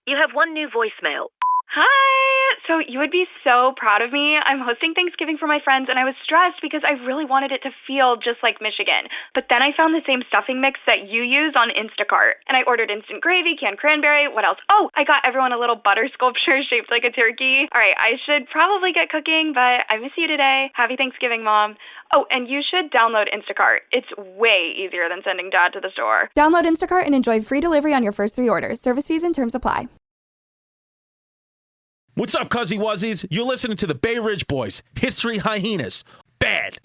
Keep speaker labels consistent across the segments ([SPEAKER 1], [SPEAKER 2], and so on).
[SPEAKER 1] You have one new voicemail.
[SPEAKER 2] Hi! So you would be so proud of me. I'm hosting Thanksgiving for my friends, and I was stressed because I really wanted it to feel just like Michigan. But then I found the same stuffing mix that you use on Instacart. And I ordered instant gravy, canned cranberry, what else? Oh, I got everyone a little butter sculpture shaped like a turkey. All right, I should probably get cooking, but I miss you today. Happy Thanksgiving, Mom. Oh, and you should download Instacart. It's way easier than sending Dad to the store.
[SPEAKER 3] Download Instacart and enjoy free delivery on your first 3 orders. Service fees and terms apply.
[SPEAKER 4] What's up, Cuzzy Wuzzies? You're listening to the Bay Ridge Boys, History Hyenas. Bad.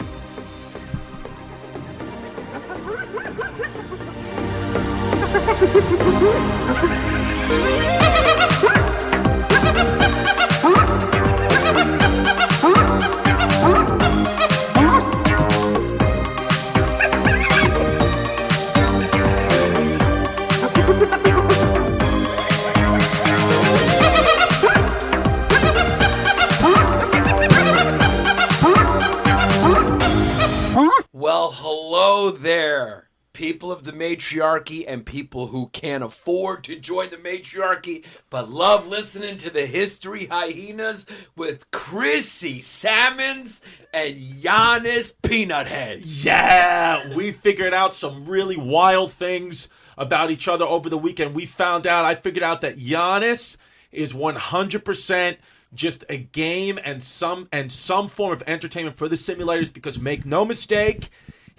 [SPEAKER 5] Well, hello there, people of the matriarchy and people who can't afford to join the matriarchy but love listening to the History Hyenas with Chrissy Salmons and Giannis Peanut Head.
[SPEAKER 4] Yeah, we figured out some really wild things about each other over the weekend. I figured out that Giannis is 100% just a game and some form of entertainment for the simulators, because make no mistake,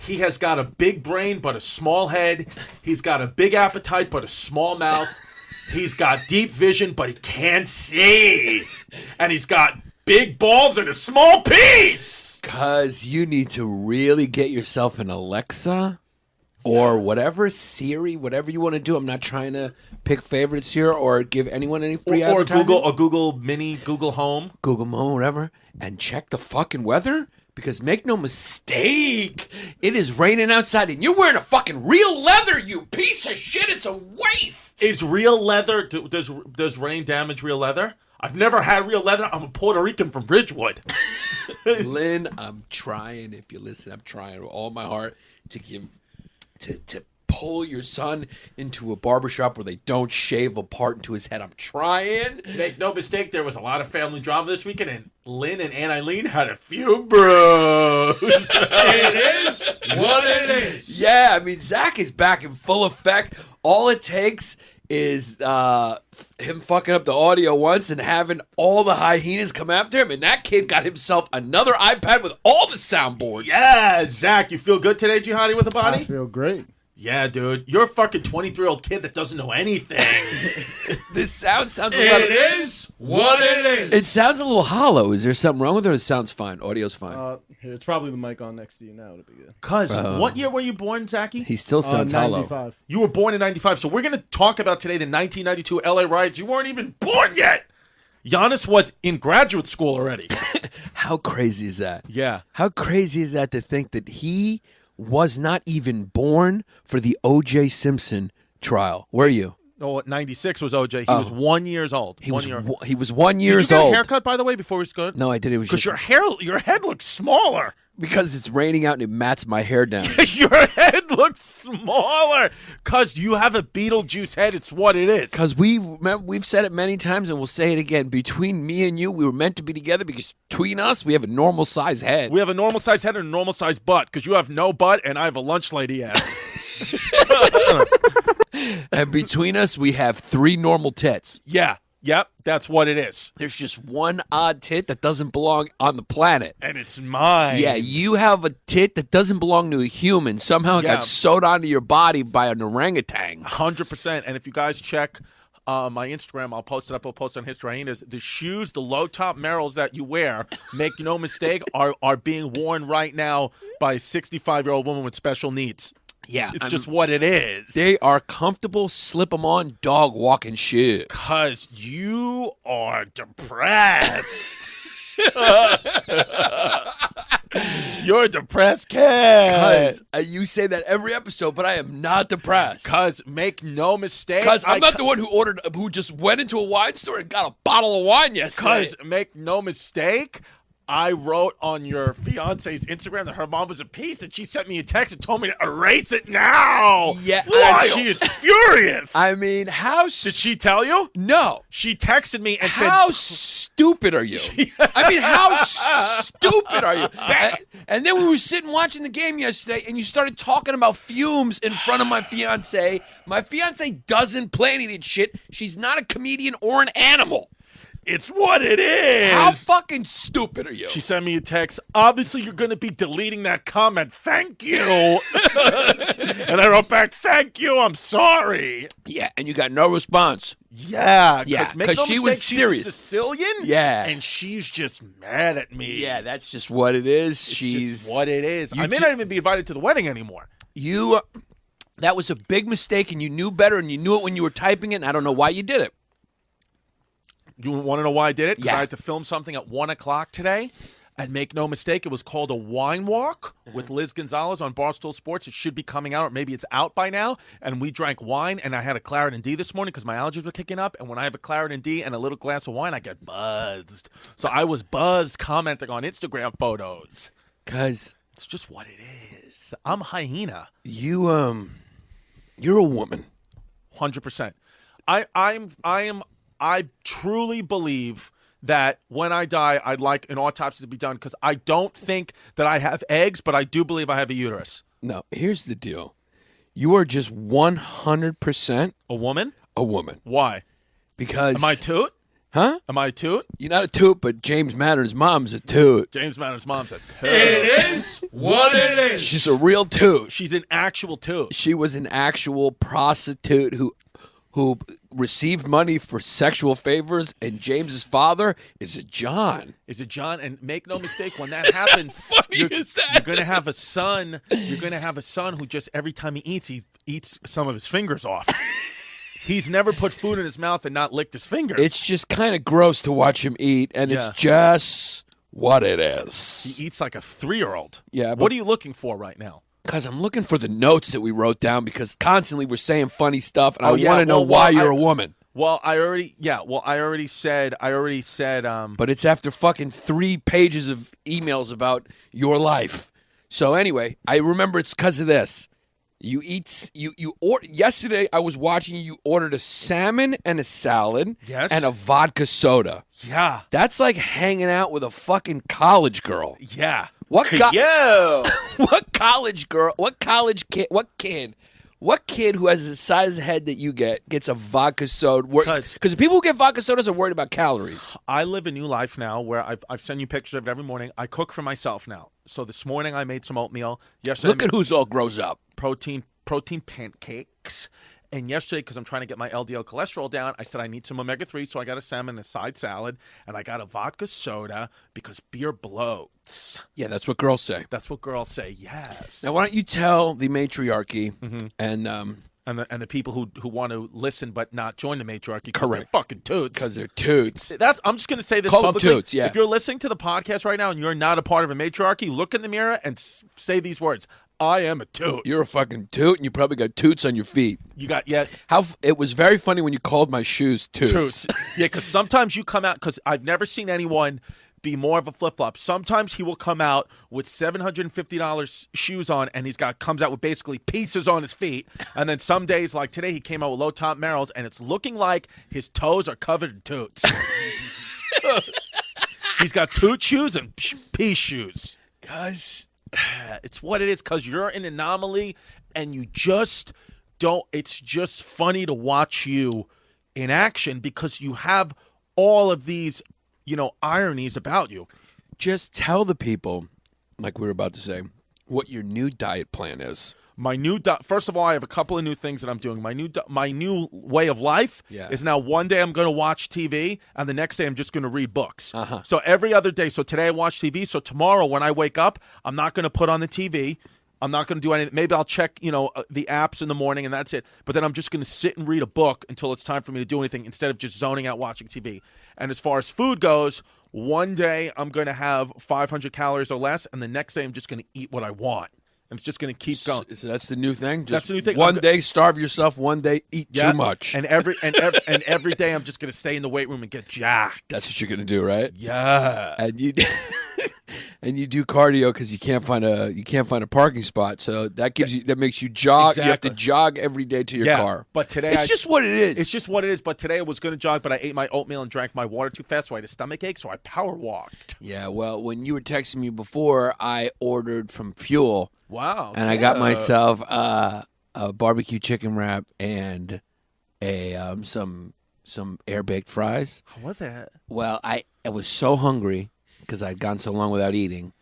[SPEAKER 4] he has got a big brain but a small head. He's got a big appetite but a small mouth. He's got deep vision but he can't see. And he's got big balls and a small piece.
[SPEAKER 5] Cause you need to really get yourself an Alexa or whatever, Siri, whatever you want to do. I'm not trying to pick favorites here or give anyone any free advertising.
[SPEAKER 4] Or Google Mini, Google Home.
[SPEAKER 5] Google Home, whatever, and check the fucking weather. Because make no mistake, it is raining outside and you're wearing a fucking real leather, you piece of shit. It's a waste.
[SPEAKER 4] Is real leather, does rain damage real leather? I've never had real leather. I'm a Puerto Rican from Ridgewood.
[SPEAKER 5] Lynn, I'm trying, if you listen, I'm trying with all my heart to pull your son into a barbershop where they don't shave a part into his head. I'm trying.
[SPEAKER 4] Make no mistake, there was a lot of family drama this weekend, and Lynn and Aunt Eileen had a few bros.
[SPEAKER 6] It is what it is.
[SPEAKER 5] Yeah, I mean, Zach is back in full effect. All it takes is him fucking up the audio once and having all the hyenas come after him, and that kid got himself another iPad with all the soundboards.
[SPEAKER 4] Yeah, Zach, you feel good today, Jihadi, with the body?
[SPEAKER 6] I feel great.
[SPEAKER 4] Yeah, dude. You're a fucking 23-year-old kid that doesn't know anything.
[SPEAKER 5] This sounds a little...
[SPEAKER 6] It is what it is.
[SPEAKER 5] It sounds a little hollow. Is there something wrong with it, or it sounds fine? Audio's fine.
[SPEAKER 6] Here, it's probably the mic on next to you now. It'll be good.
[SPEAKER 4] Cuz, what year were you born, Zachy?
[SPEAKER 5] He still sounds hollow.
[SPEAKER 6] 95.
[SPEAKER 4] You were born in 95, so we're going to talk about today the 1992 LA riots. You weren't even born yet. Giannis was in graduate school already.
[SPEAKER 5] How crazy is that?
[SPEAKER 4] Yeah.
[SPEAKER 5] How crazy is that to think that he was not even born for the O.J. Simpson trial? Were you?
[SPEAKER 4] No, 96 was OJ. He was 1 year old.
[SPEAKER 5] He was 1 year
[SPEAKER 4] Did you
[SPEAKER 5] old.
[SPEAKER 4] get a haircut, by the way, before we started?
[SPEAKER 5] No, I did. It was
[SPEAKER 4] Because
[SPEAKER 5] just
[SPEAKER 4] your head looks smaller.
[SPEAKER 5] because it's raining out and it mats my hair down.
[SPEAKER 4] Your head looks smaller. Because you have a Beetlejuice head. It's what it is.
[SPEAKER 5] Because we've said it many times and we'll say it again. Between me and you, we were meant to be together because between us, we have a normal size head.
[SPEAKER 4] We have a normal size head and a normal size butt. Because you have no butt and I have a lunch lady ass.
[SPEAKER 5] And between us, we have 3 normal tits.
[SPEAKER 4] Yeah. Yep. That's what it is.
[SPEAKER 5] There's just one odd tit that doesn't belong on the planet.
[SPEAKER 4] And it's mine.
[SPEAKER 5] Yeah, you have a tit that doesn't belong to a human. Somehow it got sewed onto your body by an orangutan.
[SPEAKER 4] 100%. And if you guys check my Instagram, I'll post it up. I'll post it on History Hyenas. The shoes, the low-top Merrells that you wear, make no mistake, are being worn right now by a 65-year-old woman with special needs.
[SPEAKER 5] Yeah.
[SPEAKER 4] It's just what it is.
[SPEAKER 5] They are comfortable, slip them on, dog walking shoes.
[SPEAKER 4] Because you are depressed. You're a depressed kid.
[SPEAKER 5] You say that every episode, but I am not depressed.
[SPEAKER 4] Because make no mistake.
[SPEAKER 5] Because I'm not the one who just went into a wine store and got a bottle of wine yesterday.
[SPEAKER 4] Because make no mistake, I wrote on your fiance's Instagram that her mom was a piece, and she sent me a text and told me to erase it now.
[SPEAKER 5] Yeah,
[SPEAKER 4] and she is furious.
[SPEAKER 5] I mean, how
[SPEAKER 4] Did she tell you?
[SPEAKER 5] No.
[SPEAKER 4] She texted me and
[SPEAKER 5] How
[SPEAKER 4] said,
[SPEAKER 5] stupid are you? I mean, how stupid are you? And then we were sitting watching the game yesterday, and you started talking about fumes in front of my fiance. My fiance doesn't play any of that shit. She's not a comedian or an animal.
[SPEAKER 4] "It's what it is."
[SPEAKER 5] How fucking stupid are you?
[SPEAKER 4] She sent me a text. "Obviously, you're going to be deleting that comment. Thank you." And I wrote back, "Thank you. I'm sorry."
[SPEAKER 5] Yeah, and you got no response.
[SPEAKER 4] Yeah,
[SPEAKER 5] Yeah,
[SPEAKER 4] make
[SPEAKER 5] 'cause
[SPEAKER 4] no
[SPEAKER 5] she
[SPEAKER 4] mistake,
[SPEAKER 5] was
[SPEAKER 4] she's
[SPEAKER 5] serious.
[SPEAKER 4] a Sicilian.
[SPEAKER 5] Yeah.
[SPEAKER 4] and she's just mad at me.
[SPEAKER 5] Yeah, that's just what it is.
[SPEAKER 4] It's
[SPEAKER 5] She's
[SPEAKER 4] just what it is.
[SPEAKER 5] You
[SPEAKER 4] I may not even be invited to the wedding anymore.
[SPEAKER 5] you. That was a big mistake, and you knew better, and you knew it when you were typing it. And I don't know why you did it.
[SPEAKER 4] You want to know why I did it? Because
[SPEAKER 5] Yeah.
[SPEAKER 4] I had to film something at 1 o'clock today. And make no mistake, it was called a wine walk with Liz Gonzalez on Barstool Sports. It should be coming out, or maybe it's out by now. And we drank wine, and I had a Claret & D this morning because my allergies were kicking up. And when I have a Claret & D and a little glass of wine, I get buzzed. So I was buzzed commenting on Instagram photos.
[SPEAKER 5] Cause
[SPEAKER 4] It's just what it is. I'm Hyena,
[SPEAKER 5] you're a woman.
[SPEAKER 4] 100%. I truly believe that when I die, I'd like an autopsy to be done because I don't think that I have eggs, but I do believe I have a uterus.
[SPEAKER 5] No, here's the deal. You are just 100%
[SPEAKER 4] A woman?
[SPEAKER 5] a woman.
[SPEAKER 4] Why?
[SPEAKER 5] Because
[SPEAKER 4] Am I a toot?
[SPEAKER 5] Huh?
[SPEAKER 4] Am I a toot?
[SPEAKER 5] You're not a toot, but James Matter's mom's a toot.
[SPEAKER 4] James Matter's mom's a toot.
[SPEAKER 6] It is what it is.
[SPEAKER 5] She's a real toot.
[SPEAKER 4] She's an actual toot.
[SPEAKER 5] She was an actual prostitute who received money for sexual favors, and James's father is a John.
[SPEAKER 4] Is it John? And make no mistake, when that happens,
[SPEAKER 5] is that?
[SPEAKER 4] you're going to have a son. You're going to have a son who just every time he eats some of his fingers off. He's never put food in his mouth and not licked his fingers.
[SPEAKER 5] It's just kind of gross to watch him eat, and
[SPEAKER 4] Yeah.
[SPEAKER 5] it's just what it is.
[SPEAKER 4] He eats like a 3-year-old.
[SPEAKER 5] Yeah, but-
[SPEAKER 4] What are you looking for right now?
[SPEAKER 5] Because I'm looking for the notes that we wrote down because constantly we're saying funny stuff, and I
[SPEAKER 4] yeah,
[SPEAKER 5] want to know
[SPEAKER 4] well,
[SPEAKER 5] why
[SPEAKER 4] well,
[SPEAKER 5] you're a woman.
[SPEAKER 4] Well, I already said.
[SPEAKER 5] But it's after fucking 3 pages of emails about your life. So anyway, I remember it's because of this. Yesterday I was watching you ordered a salmon and a salad
[SPEAKER 4] Yes.
[SPEAKER 5] and a vodka soda.
[SPEAKER 4] Yeah.
[SPEAKER 5] That's like hanging out with a fucking college girl.
[SPEAKER 4] Yeah.
[SPEAKER 5] What
[SPEAKER 6] Yo.
[SPEAKER 5] what college girl? What college kid? What kid who has the size of head that you gets a vodka soda? Because the people who get vodka sodas are worried about calories.
[SPEAKER 4] I live a new life now where I've sent you pictures of it every morning. I cook for myself now. So this morning I made some oatmeal. Yesterday
[SPEAKER 5] Look at who's all grows up.
[SPEAKER 4] protein pancakes. And yesterday, because I'm trying to get my LDL cholesterol down, I said I need some omega-3, so I got a salmon and a side salad, and I got a vodka soda because beer bloats.
[SPEAKER 5] Yeah, that's what girls say.
[SPEAKER 4] That's what girls say, yes.
[SPEAKER 5] Now, why don't you tell the matriarchy and
[SPEAKER 4] And the people who want to listen but not join the matriarchy because they're
[SPEAKER 5] Correct.
[SPEAKER 4] fucking toots.
[SPEAKER 5] because they're toots.
[SPEAKER 4] I'm just going to say this
[SPEAKER 5] Call them
[SPEAKER 4] publicly.
[SPEAKER 5] toots, yeah.
[SPEAKER 4] If you're listening to the podcast right now and you're not a part of a matriarchy, look in the mirror and say these words. I am a toot.
[SPEAKER 5] You're a fucking toot, and you probably got toots on your feet.
[SPEAKER 4] You got yet
[SPEAKER 5] It was very funny when you called my shoes toots.
[SPEAKER 4] toots. Yeah, because sometimes you come out, because I've never seen anyone be more of a flip-flop. Sometimes he will come out with $750 shoes on, and comes out with basically pieces on his feet. And then some days, like today, he came out with low-top Merrells, and it's looking like his toes are covered in toots. He's got toot shoes and pea shoes.
[SPEAKER 5] Guys,
[SPEAKER 4] It's what it is, because you're an anomaly, and you just don't. It's just funny to watch you in action because you have all of these, ironies about you.
[SPEAKER 5] just tell the people, like we were about to say, what your new diet plan is.
[SPEAKER 4] My new first of all, I have a couple of new things that I'm doing. My new way of life is now one day I'm going to watch TV and the next day I'm just going to read books. So every other day. So today I watch TV. So tomorrow when I wake up, I'm not going to put on the TV. I'm not going to do anything. Maybe I'll check, the apps in the morning and that's it. But then I'm just going to sit and read a book until it's time for me to do anything instead of just zoning out watching TV. And as far as food goes, one day I'm going to have 500 calories or less, and the next day I'm just going to eat what I want. And it's just going to keep going.
[SPEAKER 5] So that's the new thing?
[SPEAKER 4] That's the new thing.
[SPEAKER 5] One day starve yourself, one day eat too much.
[SPEAKER 4] And every day I'm just going to stay in the weight room and get jacked.
[SPEAKER 5] That's what you're going to do, right?
[SPEAKER 4] Yeah.
[SPEAKER 5] And you and you do cardio because you can't find a parking spot. So that makes you jog.
[SPEAKER 4] Exactly.
[SPEAKER 5] You have to jog every day to your car.
[SPEAKER 4] But today
[SPEAKER 5] it's just what it is.
[SPEAKER 4] It's just what it is. But today I was going to jog, but I ate my oatmeal and drank my water too fast, so I had a stomach ache. So I power walked.
[SPEAKER 5] Yeah. Well, when you were texting me before, I ordered from Fuel.
[SPEAKER 4] Wow.
[SPEAKER 5] And I got myself a barbecue chicken wrap and some air baked fries.
[SPEAKER 4] How was that?
[SPEAKER 5] Well, I was so hungry because I'd gone so long without eating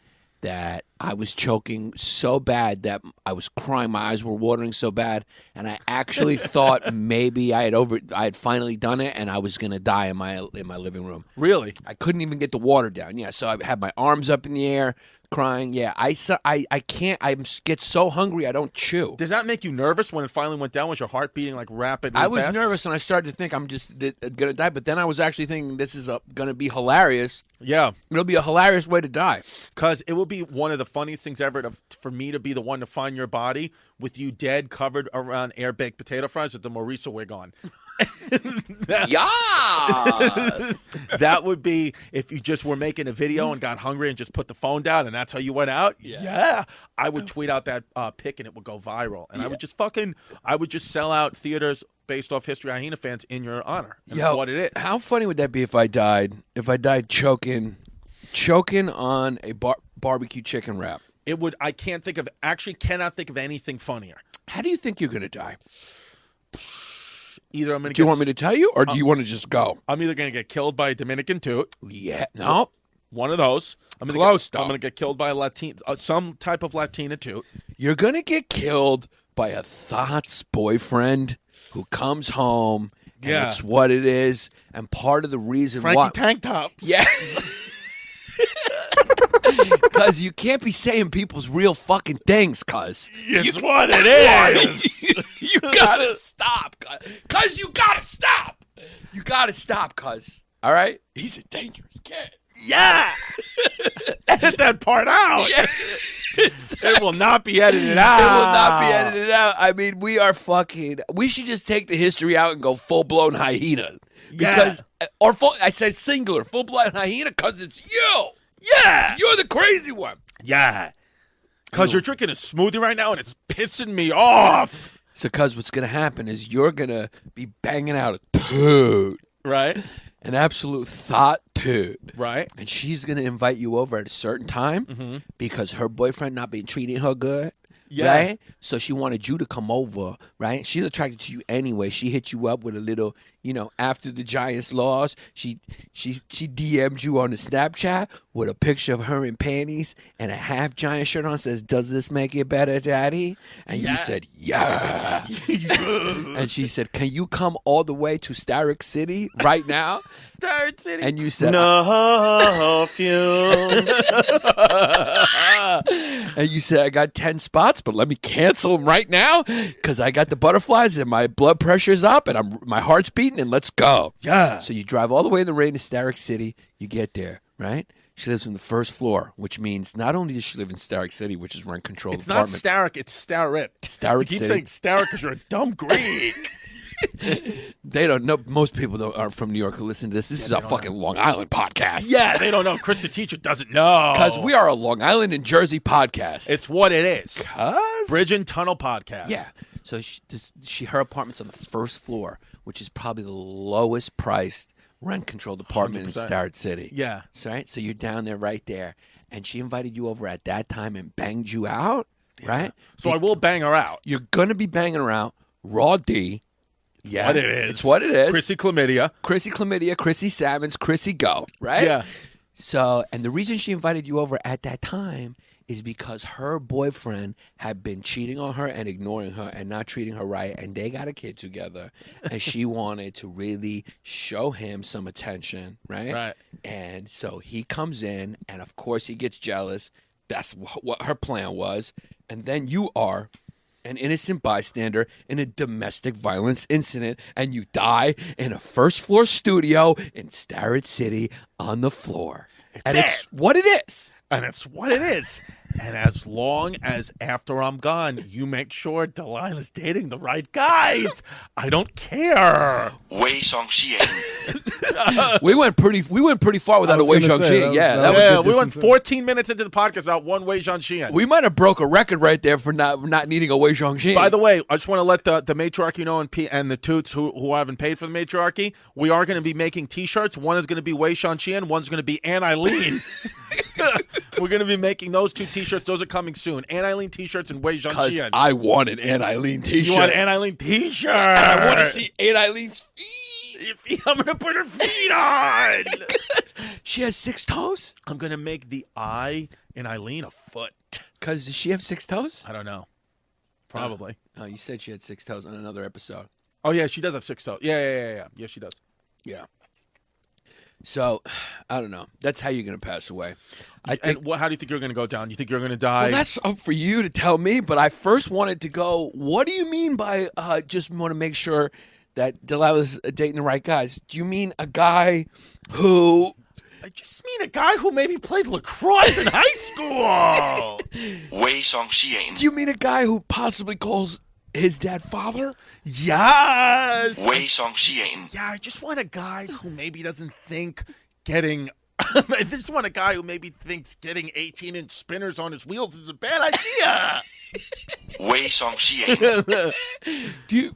[SPEAKER 5] that I was choking so bad that I was crying. My eyes were watering so bad, and I actually thought maybe I had finally done it, and I was gonna die in my living room.
[SPEAKER 4] Really?
[SPEAKER 5] I couldn't even get the water down. Yeah, so I had my arms up in the air, crying. Yeah, I can't. I get so hungry I don't chew.
[SPEAKER 4] Does that make you nervous when it finally went down? Was your heart beating like rapidly?
[SPEAKER 5] I was
[SPEAKER 4] fast?
[SPEAKER 5] nervous, and I started to think I'm just gonna die. But then I was actually thinking this is gonna be hilarious.
[SPEAKER 4] Yeah.
[SPEAKER 5] It'll be a hilarious way to die.
[SPEAKER 4] Because it will be one of the funniest things ever for me to be the one to find your body with you dead, covered around air-baked potato fries with the Mauricio wig on.
[SPEAKER 6] Yeah.
[SPEAKER 4] That would be if you just were making a video and got hungry and just put the phone down and that's how you went out. Yeah. I would tweet out that pic and it would go viral. And I would just sell out theaters based off History Hyena fans in your honor. And that's what it is.
[SPEAKER 5] How funny would that be if I died? If I died choking on a barbecue chicken wrap?
[SPEAKER 4] It would. I cannot think of anything funnier.
[SPEAKER 5] How do you think you're gonna die?
[SPEAKER 4] Either I'm gonna.
[SPEAKER 5] Do you want me to tell you, or do you want to just go?
[SPEAKER 4] I'm either gonna get killed by a Dominican toot.
[SPEAKER 5] Yeah. No.
[SPEAKER 4] One of those. I'm gonna get killed by a Latina, some type of Latina toot.
[SPEAKER 5] You're gonna get killed by a thot's boyfriend who comes home. And
[SPEAKER 4] Yeah.
[SPEAKER 5] it's what it is. And part of the reason
[SPEAKER 4] Frankie
[SPEAKER 5] why.
[SPEAKER 4] Tank Tops.
[SPEAKER 5] Yeah. Because you can't be saying people's real fucking things, cuz.
[SPEAKER 4] It's what it is.
[SPEAKER 5] You gotta stop, cuz. You gotta stop. You gotta stop, cuz. All right? He's a dangerous kid.
[SPEAKER 4] Yeah. Edit that part out.
[SPEAKER 5] Yeah.
[SPEAKER 4] It will not be edited out.
[SPEAKER 5] It will not be edited out. I mean, we should just take the history out and go full-blown hyena. Because, I said singular, full-blown hyena, because it's you.
[SPEAKER 4] Yeah.
[SPEAKER 5] You're the crazy one.
[SPEAKER 4] Yeah. Because you're drinking a smoothie right now and it's pissing me off.
[SPEAKER 5] So, cuz, what's going to happen is you're going to be banging out a toot.
[SPEAKER 4] Right?
[SPEAKER 5] An absolute thought toot.
[SPEAKER 4] Right.
[SPEAKER 5] And she's going to invite you over at a certain time because her boyfriend not been treating her good.
[SPEAKER 4] Yeah.
[SPEAKER 5] Right? So she wanted you to come over, right? She's attracted to you anyway. She hit you up with a little, after the Giants lost, she DM'd you on the Snapchat with a picture of her in panties and a half Giant shirt on, says, "Does this make it better, Daddy?" And you said, "Yeah." And she said, "Can you come all the way to Starrick City right now?"
[SPEAKER 4] Starrick City.
[SPEAKER 5] And you said,
[SPEAKER 6] No fumes.
[SPEAKER 5] And you said, "I got 10 spots, but let me cancel them right now because I got the butterflies and my blood pressure's up and my heart's beating and let's go."
[SPEAKER 4] Yeah.
[SPEAKER 5] So you drive all the way in the rain to Starrick City. You get there, right? She lives on the first floor, which means not only does she live in Starrick City, which is rent controlled
[SPEAKER 4] It's not
[SPEAKER 5] apartment.
[SPEAKER 4] Starrick, it's Starrit.
[SPEAKER 5] Starrick
[SPEAKER 4] You keep
[SPEAKER 5] City.
[SPEAKER 4] saying Starrick because you're a dumb Greek.
[SPEAKER 5] They don't know. Most people aren't from New York who listen to this. This is a fucking Long Island podcast.
[SPEAKER 4] Yeah, they don't know. Chris the teacher doesn't know.
[SPEAKER 5] Because we are a Long Island and Jersey podcast.
[SPEAKER 4] It's what it is.
[SPEAKER 5] Cuz?
[SPEAKER 4] Bridge and Tunnel Podcast.
[SPEAKER 5] Yeah. So her apartment's on the first floor, which is probably the lowest priced rent-controlled apartment in
[SPEAKER 4] 100%.
[SPEAKER 5] Starrett City.
[SPEAKER 4] Yeah.
[SPEAKER 5] So, right? So you're down there right there. And she invited you over at that time and banged you out, right?
[SPEAKER 4] So I will bang her out.
[SPEAKER 5] You're going to be banging her out. Raw D. Yeah.
[SPEAKER 4] What it is.
[SPEAKER 5] It's what it is.
[SPEAKER 4] Chrissy Chlamydia.
[SPEAKER 5] Chrissy Chlamydia, Chrissy Salmons, Chrissy Go, right?
[SPEAKER 4] Yeah.
[SPEAKER 5] So, and the reason she invited you over at that time is because her boyfriend had been cheating on her and ignoring her and not treating her right, and they got a kid together, and she wanted to really show him some attention, right?
[SPEAKER 4] Right.
[SPEAKER 5] And so he comes in, and of course he gets jealous. That's what her plan was. And then you are an innocent bystander in a domestic violence incident, and you die in a first-floor studio in Starrett City on the floor. It's what it is.
[SPEAKER 4] And it's what it is. And as long as after I'm gone, you make sure Delilah's dating the right guys, I don't care.
[SPEAKER 1] Wei Zhong Xians.
[SPEAKER 5] We went pretty far without a Wei Zhong Xian. That was
[SPEAKER 4] Yeah, we went 14 minutes into the podcast without one Wei Zhong Xian.
[SPEAKER 5] we might have broke a record right there for not needing a Wei Zhong Xian.
[SPEAKER 4] By the way, I just want to let the matriarchy know and the toots who haven't paid for the matriarchy, we are going to be making T-shirts. One is going to be Wei Zhong Xian. One's going to be Ann Eileen. We're going to be making those two T-shirts. Those are coming soon. Ann Eileen T-shirts and Wei Zhong Xian.
[SPEAKER 5] I want an Ann Eileen T-shirt.
[SPEAKER 4] You want Ann Eileen T-shirt?
[SPEAKER 5] And I want to see Ann Eileen feet.
[SPEAKER 4] I'm going to put her feet on.
[SPEAKER 5] She has 6 toes?
[SPEAKER 4] I'm going to make the eye in Eileen a foot.
[SPEAKER 5] Because does she have 6 toes?
[SPEAKER 4] I don't know. Probably.
[SPEAKER 5] Oh, you said she had 6 toes on another episode.
[SPEAKER 4] Oh, yeah, she does have 6 toes. Yeah. Yeah, she does.
[SPEAKER 5] Yeah. So, I don't know. That's how you're going to pass away.
[SPEAKER 4] How do you think you're going to go down? You think you're going to die?
[SPEAKER 5] Well, that's up for you to tell me, but I first wanted to go, what do you mean by just want to make sure that Delilah's dating the right guys? Do you mean a guy who...
[SPEAKER 4] I just mean a guy who maybe played lacrosse in high school.
[SPEAKER 1] Wei Zhong Xians.
[SPEAKER 5] Do you mean a guy who possibly calls his dad father?
[SPEAKER 4] Yes.
[SPEAKER 1] Wei Zhong Xians.
[SPEAKER 4] Yeah, I just want a guy who maybe doesn't think getting... I just want a guy who maybe thinks getting 18-inch spinners on his wheels is a bad idea.
[SPEAKER 1] Wei Zhong Xians.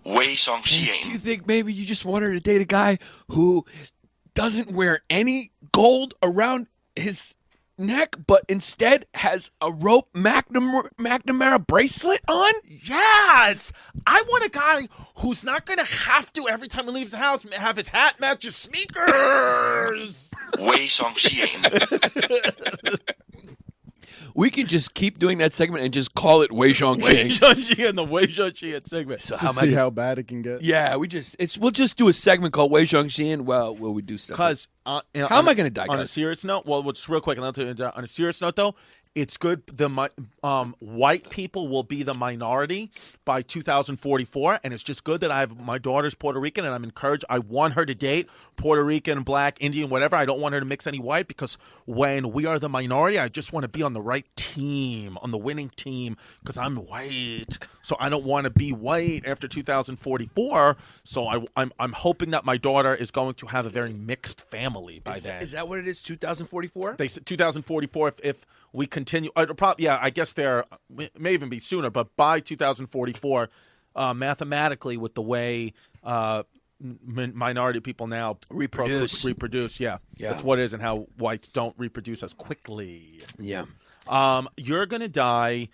[SPEAKER 1] Wei Zhong
[SPEAKER 5] Do you
[SPEAKER 1] Xians.
[SPEAKER 5] think maybe you just want her to date a guy who doesn't wear any gold around his neck, but instead has a rope McNamara bracelet on?
[SPEAKER 4] Yes. I want a guy who's not going to have to, every time he leaves the house, have his hat match his sneakers.
[SPEAKER 1] Wei Zhong Xians.
[SPEAKER 5] We could just keep doing that segment and just call it Wei Zhong
[SPEAKER 4] Wei
[SPEAKER 5] Xian.
[SPEAKER 4] Zhong Xian, the Wei Zhong Xian segment.
[SPEAKER 5] So
[SPEAKER 6] To see how bad it can get.
[SPEAKER 5] Yeah, we'll just do a segment called Wei Zhong Xian. Well, where we do stuff.
[SPEAKER 4] Because
[SPEAKER 5] how am I going to die,
[SPEAKER 4] on a
[SPEAKER 5] guys?
[SPEAKER 4] serious note? Well, just real quick, and I'll tell you, on a serious note, though, it's good. White people will be the minority by 2044, and it's just good that my daughter's Puerto Rican, and I'm encouraged. I want her to date Puerto Rican, Black, Indian, whatever. I don't want her to mix any white because when we are the minority, I just want to be on the right team, on the winning team, because I'm white. So I don't want to be white after 2044. So I'm hoping that my daughter is going to have a very mixed family by then.
[SPEAKER 5] Is that what it is? 2044?
[SPEAKER 4] They said 2044 if we continue. I guess it may even be sooner, but by 2044, mathematically, with the way minority people now reproduce, yeah, that's what it is, and how whites don't reproduce as quickly.
[SPEAKER 5] Yeah.
[SPEAKER 4] You're gonna die.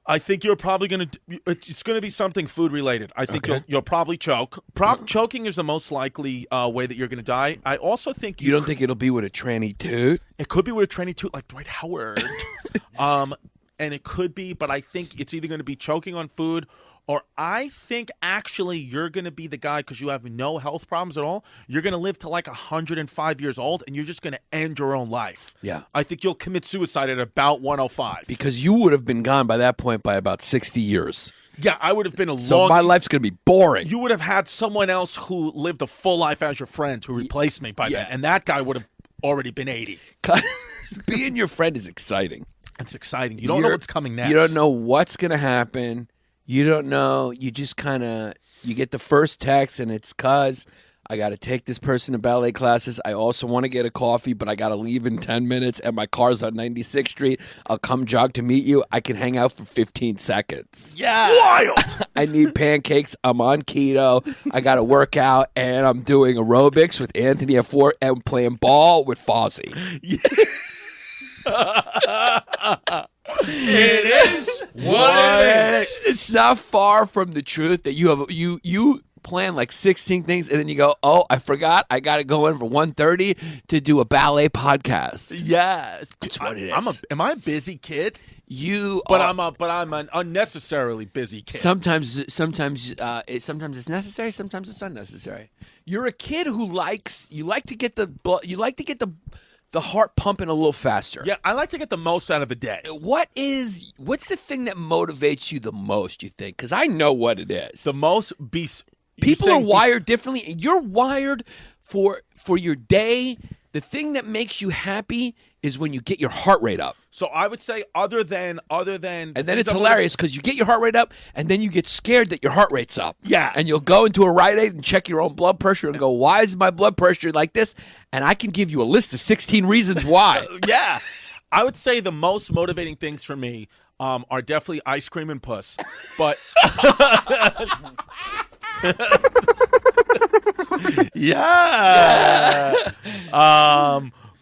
[SPEAKER 4] I think you're probably going to – it's going to be something food-related. I think you'll probably choke. Choking is the most likely way that you're going to die. I also think
[SPEAKER 5] You don't think it'll be with a tranny toot?
[SPEAKER 4] it could be with a tranny toot like Dwight Howard. And it could be, but I think it's either going to be choking on food or I think actually you're going to be the guy because you have no health problems at all. You're going to live to like 105 years old and you're just going to end your own life.
[SPEAKER 5] Yeah.
[SPEAKER 4] I think you'll commit suicide at about 105.
[SPEAKER 5] Because you would have been gone by that point by about 60 years.
[SPEAKER 4] Yeah, I would have been
[SPEAKER 5] So my life's going to be boring.
[SPEAKER 4] You would have had someone else who lived a full life as your friend who replaced me by then. And that guy would have already been 80.
[SPEAKER 5] Being your friend is exciting.
[SPEAKER 4] It's exciting. You don't know what's coming next.
[SPEAKER 5] You don't know what's going to happen. You don't know. You just kind of, you get the first text and it's cuz I got to take this person to ballet classes. I also want to get a coffee, but I got to leave in 10 minutes and my car's on 96th Street. I'll come jog to meet you. I can hang out for 15 seconds.
[SPEAKER 4] Yeah.
[SPEAKER 1] Wild.
[SPEAKER 5] I need pancakes. I'm on keto. I got to work out and I'm doing aerobics with Anthony at 4 and playing ball with Fozzie.
[SPEAKER 4] It is what it is.
[SPEAKER 5] It's not far from the truth that you plan like 16 things and then you go, oh, I forgot. I got to go in for 1:30 to do a ballet podcast.
[SPEAKER 4] Yes,
[SPEAKER 5] That's what it is.
[SPEAKER 4] Am I a busy kid?
[SPEAKER 5] But
[SPEAKER 4] I'm an unnecessarily busy kid.
[SPEAKER 5] sometimes it's necessary. Sometimes it's unnecessary. You're a kid who likes to get the heart pumping a little faster.
[SPEAKER 4] Yeah, I like to get the most out of a day.
[SPEAKER 5] What's the thing that motivates you the most, you think? Because I know what it is.
[SPEAKER 4] The most
[SPEAKER 5] People are wired differently. You're wired for your day The thing that makes you happy is when you get your heart rate up.
[SPEAKER 4] So I would say other than
[SPEAKER 5] And then it's hilarious because you get your heart rate up and then you get scared that your heart rate's up.
[SPEAKER 4] Yeah.
[SPEAKER 5] And you'll go into a Rite Aid and check your own blood pressure and go, why is my blood pressure like this? And I can give you a list of 16 reasons why.
[SPEAKER 4] Yeah. I would say the most motivating things for me are definitely ice cream and puss. But yeah.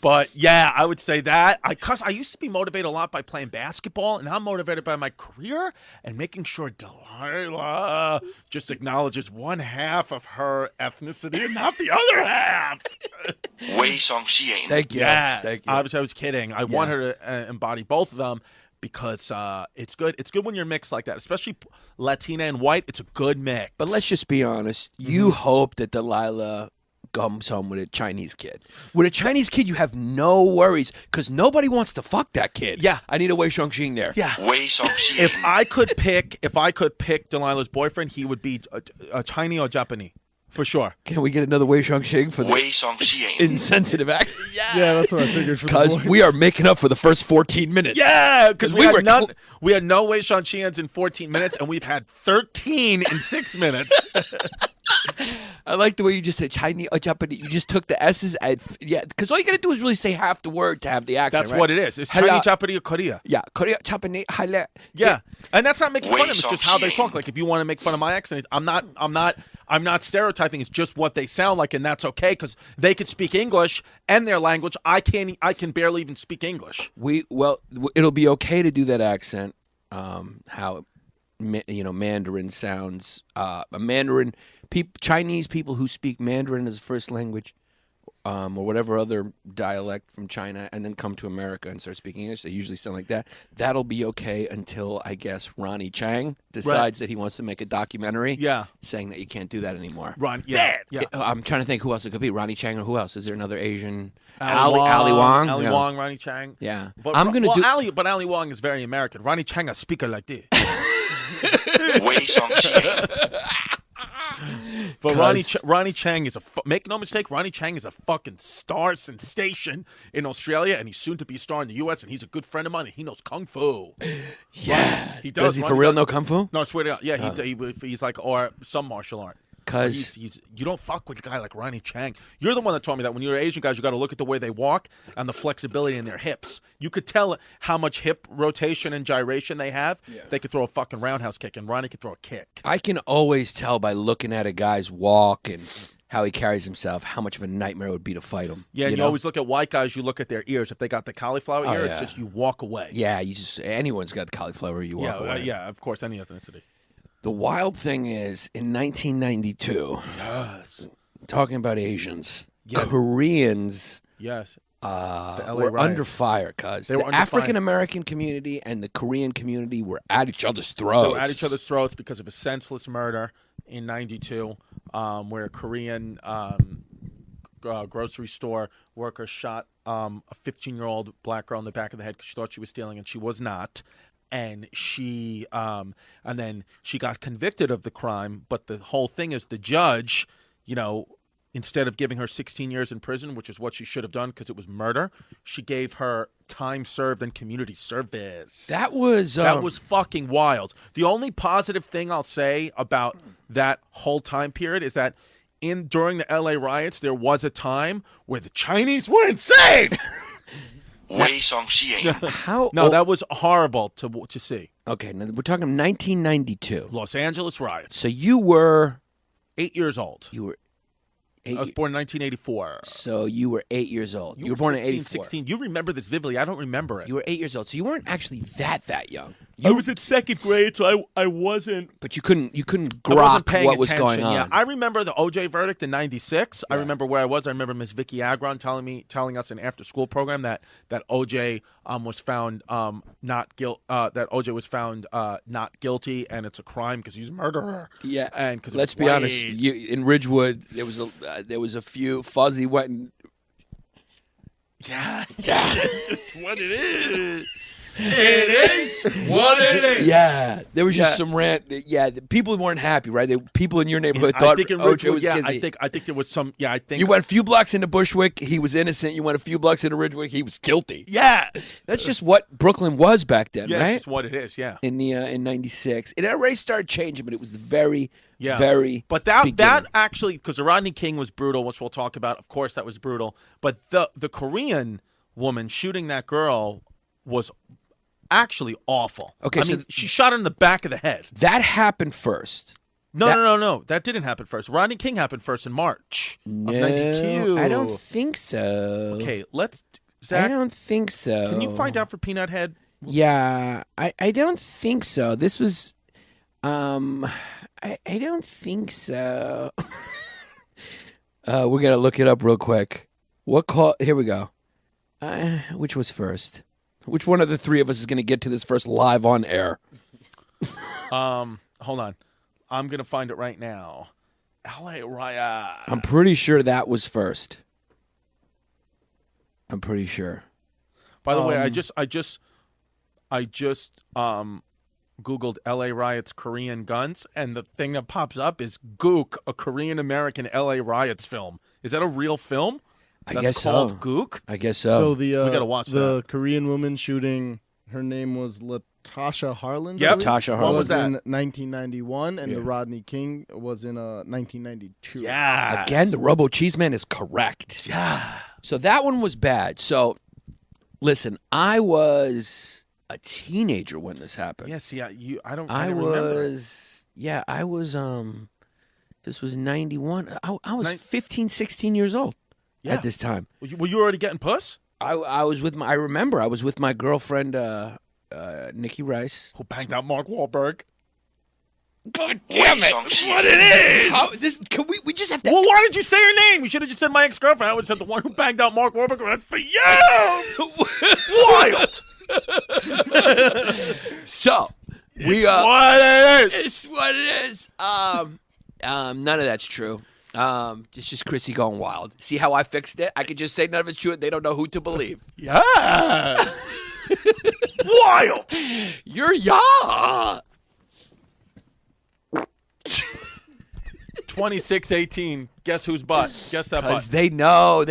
[SPEAKER 4] But yeah, I would say that. Cause I used to be motivated a lot by playing basketball, and I'm motivated by my career and making sure Delilah just acknowledges one half of her ethnicity and not the other half.
[SPEAKER 1] Wei Zhong Xians.
[SPEAKER 5] Thank you.
[SPEAKER 4] Yes.
[SPEAKER 5] Thank you.
[SPEAKER 4] I was kidding. I want her to embody both of them because it's good. It's good when you're mixed like that, especially Latina and white. It's a good mix.
[SPEAKER 5] But let's just be honest. You hope that Delilah comes home with a Chinese kid. With a Chinese kid, you have no worries because nobody wants to fuck that kid.
[SPEAKER 4] Yeah.
[SPEAKER 5] I need a Wei Zhong Xian there.
[SPEAKER 4] Yeah.
[SPEAKER 1] Wei Zhong Xians.
[SPEAKER 4] If I could pick Delilah's boyfriend, he would be a Chinese or Japanese. For sure.
[SPEAKER 5] Can we get another Wei Zhong Xian for the
[SPEAKER 1] Wei Zhong Xians.
[SPEAKER 5] insensitive accent?
[SPEAKER 6] Yeah, that's what I figured for the
[SPEAKER 5] Because
[SPEAKER 6] boy.
[SPEAKER 5] we are making up for the first 14 minutes.
[SPEAKER 4] Yeah, because
[SPEAKER 5] we were
[SPEAKER 4] we had no Wei Zhong Xians in 14 minutes, and we've had 13 in 6 minutes.
[SPEAKER 5] I like the way you just said Chinese or Japanese. You just took the S's and because all you got to do is really say half the word to have the accent.
[SPEAKER 4] That's
[SPEAKER 5] right?
[SPEAKER 4] what it is. It's
[SPEAKER 5] Hello.
[SPEAKER 4] Chinese, Japanese, or Korea.
[SPEAKER 5] Yeah, Korea, Japanese, Haile.
[SPEAKER 4] Yeah, and that's not making fun of them.
[SPEAKER 1] Wei
[SPEAKER 4] It's just
[SPEAKER 1] Zhong
[SPEAKER 4] how they
[SPEAKER 1] Xian.
[SPEAKER 4] talk. Like if you want to make fun of my accent, I'm not stereotyping. It's just what they sound like, and that's okay because they could speak English and their language. I can barely even speak English.
[SPEAKER 5] It'll be okay to do that accent. How Mandarin sounds. Chinese people who speak Mandarin as a first language, or whatever other dialect from China, and then come to America and start speaking English. They usually sound like that. That'll be okay until I guess Ronnie Chang decides that he wants to make a documentary.
[SPEAKER 4] Yeah.
[SPEAKER 5] saying that you can't do that anymore.
[SPEAKER 4] Yeah.
[SPEAKER 5] I'm trying to think who else it could be. Ronnie Chang or who else? Is there another Asian?
[SPEAKER 4] Ali
[SPEAKER 5] Wong.
[SPEAKER 4] Ali
[SPEAKER 5] Yeah.
[SPEAKER 4] Wong, Ronnie Chang.
[SPEAKER 5] Yeah.
[SPEAKER 4] But,
[SPEAKER 5] I'm gonna do.
[SPEAKER 4] Ali Wong is very American. Ronnie Chang a speaker like this.
[SPEAKER 1] Wei Zhong Xians.
[SPEAKER 4] But Ronnie Chang is make no mistake, Ronnie Chang is a fucking star sensation in Australia, and he's soon to be a star in the U.S. And he's a good friend of mine, and he knows kung fu.
[SPEAKER 5] Yeah.
[SPEAKER 4] He does.
[SPEAKER 5] he for real know kung fu?
[SPEAKER 4] No, I swear to God. Yeah, he's like or some martial art.
[SPEAKER 5] Because
[SPEAKER 4] you don't fuck with a guy like Ronnie Chang. You're the one that told me that when you're Asian guys, you got to look at the way they walk and the flexibility in their hips. You could tell how much hip rotation and gyration they have. Yeah. They could throw a fucking roundhouse kick, and Ronnie could throw a kick.
[SPEAKER 5] I can always tell by looking at a guy's walk and how he carries himself how much of a nightmare it would be to fight him.
[SPEAKER 4] Yeah, you always look at white guys. You look at their ears. If they got the cauliflower ear, it's just you walk away.
[SPEAKER 5] Yeah, anyone's got the cauliflower. You walk away.
[SPEAKER 4] Yeah, of course, any ethnicity.
[SPEAKER 5] The wild thing is, in 1992, talking about Asians, Koreans
[SPEAKER 4] were
[SPEAKER 5] under fire because the African American community and the Korean community were at each other's throats.
[SPEAKER 4] They were at each other's throats because of a senseless murder in 92 where a Korean grocery store worker shot a 15-year-old black girl in the back of the head because she thought she was stealing, and she was not. And she and then she got convicted of the crime, but the whole thing is the judge, instead of giving her 16 years in prison, which is what she should have done because it was murder, she gave her time served and community service.
[SPEAKER 5] That was
[SPEAKER 4] fucking wild. The only positive thing I'll say about that whole time period is that during the LA riots, there was a time where the Chinese were insane.
[SPEAKER 1] Wei Zhong Xians.
[SPEAKER 4] That was horrible to see.
[SPEAKER 5] Okay, now we're talking 1992.
[SPEAKER 4] Los Angeles riots.
[SPEAKER 5] So you were
[SPEAKER 4] 8 years old.
[SPEAKER 5] You were
[SPEAKER 4] I was born in 1984.
[SPEAKER 5] So you were 8 years old. You were born in 84.
[SPEAKER 4] 16. You remember this vividly. I don't remember it.
[SPEAKER 5] You were 8 years old. So you weren't actually that young.
[SPEAKER 4] I was in second grade, so I wasn't.
[SPEAKER 5] But you couldn't grok what was going on.
[SPEAKER 4] Yeah, I remember the OJ verdict in '96. Yeah. I remember where I was. I remember Miss Vicky Agron telling us in after school program that OJ was found not guilty, and it's a crime because he's a murderer.
[SPEAKER 5] Yeah,
[SPEAKER 4] and because
[SPEAKER 5] let's be honest, in Ridgewood there was a few fuzzy wet and
[SPEAKER 4] yeah, that's just what it is.
[SPEAKER 1] It is what it is.
[SPEAKER 5] Yeah, there was just some rant. Yeah, the people weren't happy, right? People in your neighborhood thought OJ was guilty.
[SPEAKER 4] I think there was some. Yeah, I think
[SPEAKER 5] you went a few blocks into Bushwick, he was innocent. You went a few blocks into Ridgewick, he was guilty.
[SPEAKER 4] Yeah,
[SPEAKER 5] that's just what Brooklyn was back then,
[SPEAKER 4] yeah,
[SPEAKER 5] right?
[SPEAKER 4] That's what it is. Yeah,
[SPEAKER 5] in '96, it already started changing, but it was very,
[SPEAKER 4] yeah.
[SPEAKER 5] very.
[SPEAKER 4] But that actually, because the Rodney King was brutal, which we'll talk about. Of course, that was brutal. But the Korean woman shooting that girl was actually awful.
[SPEAKER 5] Okay,
[SPEAKER 4] I mean, she shot her in the back of the head.
[SPEAKER 5] That happened first.
[SPEAKER 4] No. That didn't happen first. Rodney King happened first in March of '92.
[SPEAKER 5] I don't think so.
[SPEAKER 4] Okay, Zach,
[SPEAKER 5] I don't think so.
[SPEAKER 4] Can you find out for Peanut Head?
[SPEAKER 5] Yeah, I don't think so. This was, I don't think so. We're gonna look it up real quick. Here we go. Which was first? Which one of the three of us is going to get to this first live on air?
[SPEAKER 4] Hold on. I'm going to find it right now. L.A. Riot.
[SPEAKER 5] I'm pretty sure that was first. I'm pretty sure.
[SPEAKER 4] By the way, I just Googled L.A. Riots Korean guns, and the thing that pops up is Gook, a Korean-American L.A. Riots film. Is that a real film?
[SPEAKER 5] I
[SPEAKER 4] That's
[SPEAKER 5] guess
[SPEAKER 4] called
[SPEAKER 5] so.
[SPEAKER 4] Gook?
[SPEAKER 5] I guess so.
[SPEAKER 6] So
[SPEAKER 4] we gotta watch
[SPEAKER 6] the Korean woman shooting, her name was Latasha Harlan.
[SPEAKER 4] Yep.
[SPEAKER 5] Latasha Harlan.
[SPEAKER 6] Was
[SPEAKER 4] that?
[SPEAKER 6] in 1991, and the Rodney King was in 1992.
[SPEAKER 4] Yeah.
[SPEAKER 5] Again, the Robo Cheese Man is correct.
[SPEAKER 4] Yeah.
[SPEAKER 5] So that one was bad. So, listen, I was a teenager when this happened.
[SPEAKER 4] Yes, yeah. I don't
[SPEAKER 5] remember.
[SPEAKER 4] Yeah,
[SPEAKER 5] I was. This was 91. I was 15, 16 years old at this time.
[SPEAKER 4] Were you already getting puss?
[SPEAKER 5] I was with I remember I was with my girlfriend, Nikki Rice.
[SPEAKER 4] Who banged out Mark Wahlberg?
[SPEAKER 5] God
[SPEAKER 1] damn it! That's
[SPEAKER 4] what it is!
[SPEAKER 5] Can we just have to...
[SPEAKER 4] Well, why did you say her name? You should have just said my ex-girlfriend. I would have said the one who banged out Mark Wahlberg. That's for you!
[SPEAKER 1] Wild!
[SPEAKER 5] So, we
[SPEAKER 4] what it is!
[SPEAKER 5] It's what it is. None of that's true. It's just Chrissy going wild. See how I fixed it? I could just say none of it's true and they don't know who to believe.
[SPEAKER 4] Yes!
[SPEAKER 1] Wild!
[SPEAKER 5] You're
[SPEAKER 4] 26-18. Guess whose butt? Guess that butt.
[SPEAKER 5] Because they know.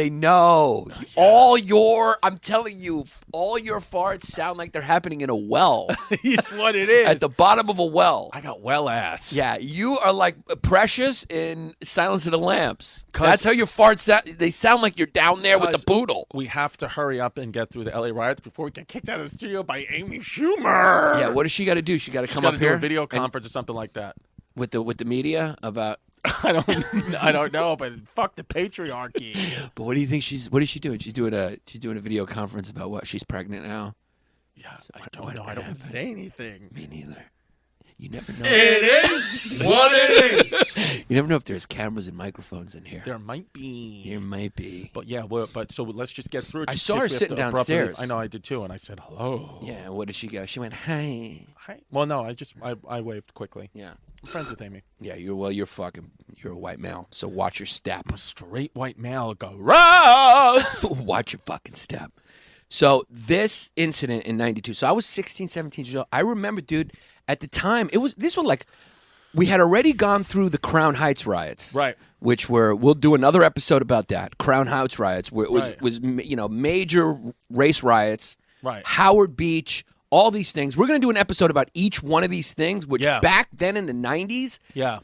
[SPEAKER 5] I'm telling you, all your farts sound like they're happening in a well.
[SPEAKER 4] It's what it is.
[SPEAKER 5] At the bottom of a well.
[SPEAKER 4] I got well ass.
[SPEAKER 5] Yeah, you are like Precious in Silence of the Lambs. That's how your farts sound. They sound like you're down there with the poodle.
[SPEAKER 4] We have to hurry up and get through the LA riots before we get kicked out of the studio by Amy Schumer.
[SPEAKER 5] Yeah, what does she got to do? She got to come up
[SPEAKER 4] do
[SPEAKER 5] here?
[SPEAKER 4] A video conference or something like that.
[SPEAKER 5] With the media about...
[SPEAKER 4] I don't know, but fuck the patriarchy.
[SPEAKER 5] But what do you think what is she doing? She's doing a video conference about what? She's pregnant now?
[SPEAKER 4] Yeah, so I don't know. I don't say anything.
[SPEAKER 5] Me neither. You never know.
[SPEAKER 1] It is what it is.
[SPEAKER 5] You never know if there's cameras and microphones in here.
[SPEAKER 4] There might be.
[SPEAKER 5] There might be.
[SPEAKER 4] But yeah, so let's just get through it.
[SPEAKER 5] I saw her sitting downstairs.
[SPEAKER 4] I know, I did too, and I said hello.
[SPEAKER 5] Yeah, what did she go? She went, hi.
[SPEAKER 4] Hi. Well, no, I waved quickly.
[SPEAKER 5] Yeah.
[SPEAKER 4] I'm friends with Amy.
[SPEAKER 5] Yeah, you're a white male, so watch your step.
[SPEAKER 4] I'm a straight white male. Gross!
[SPEAKER 5] Watch your fucking step. So this incident in 92, so I was 16, 17 years old. I remember, dude, at the time, we had already gone through the Crown Heights riots.
[SPEAKER 4] Right.
[SPEAKER 5] Which we'll do another episode about that. Crown Heights riots, where it was major race riots.
[SPEAKER 4] Right.
[SPEAKER 5] Howard Beach, all these things. We're going to do an episode about each one of these things, which back then in the 90s,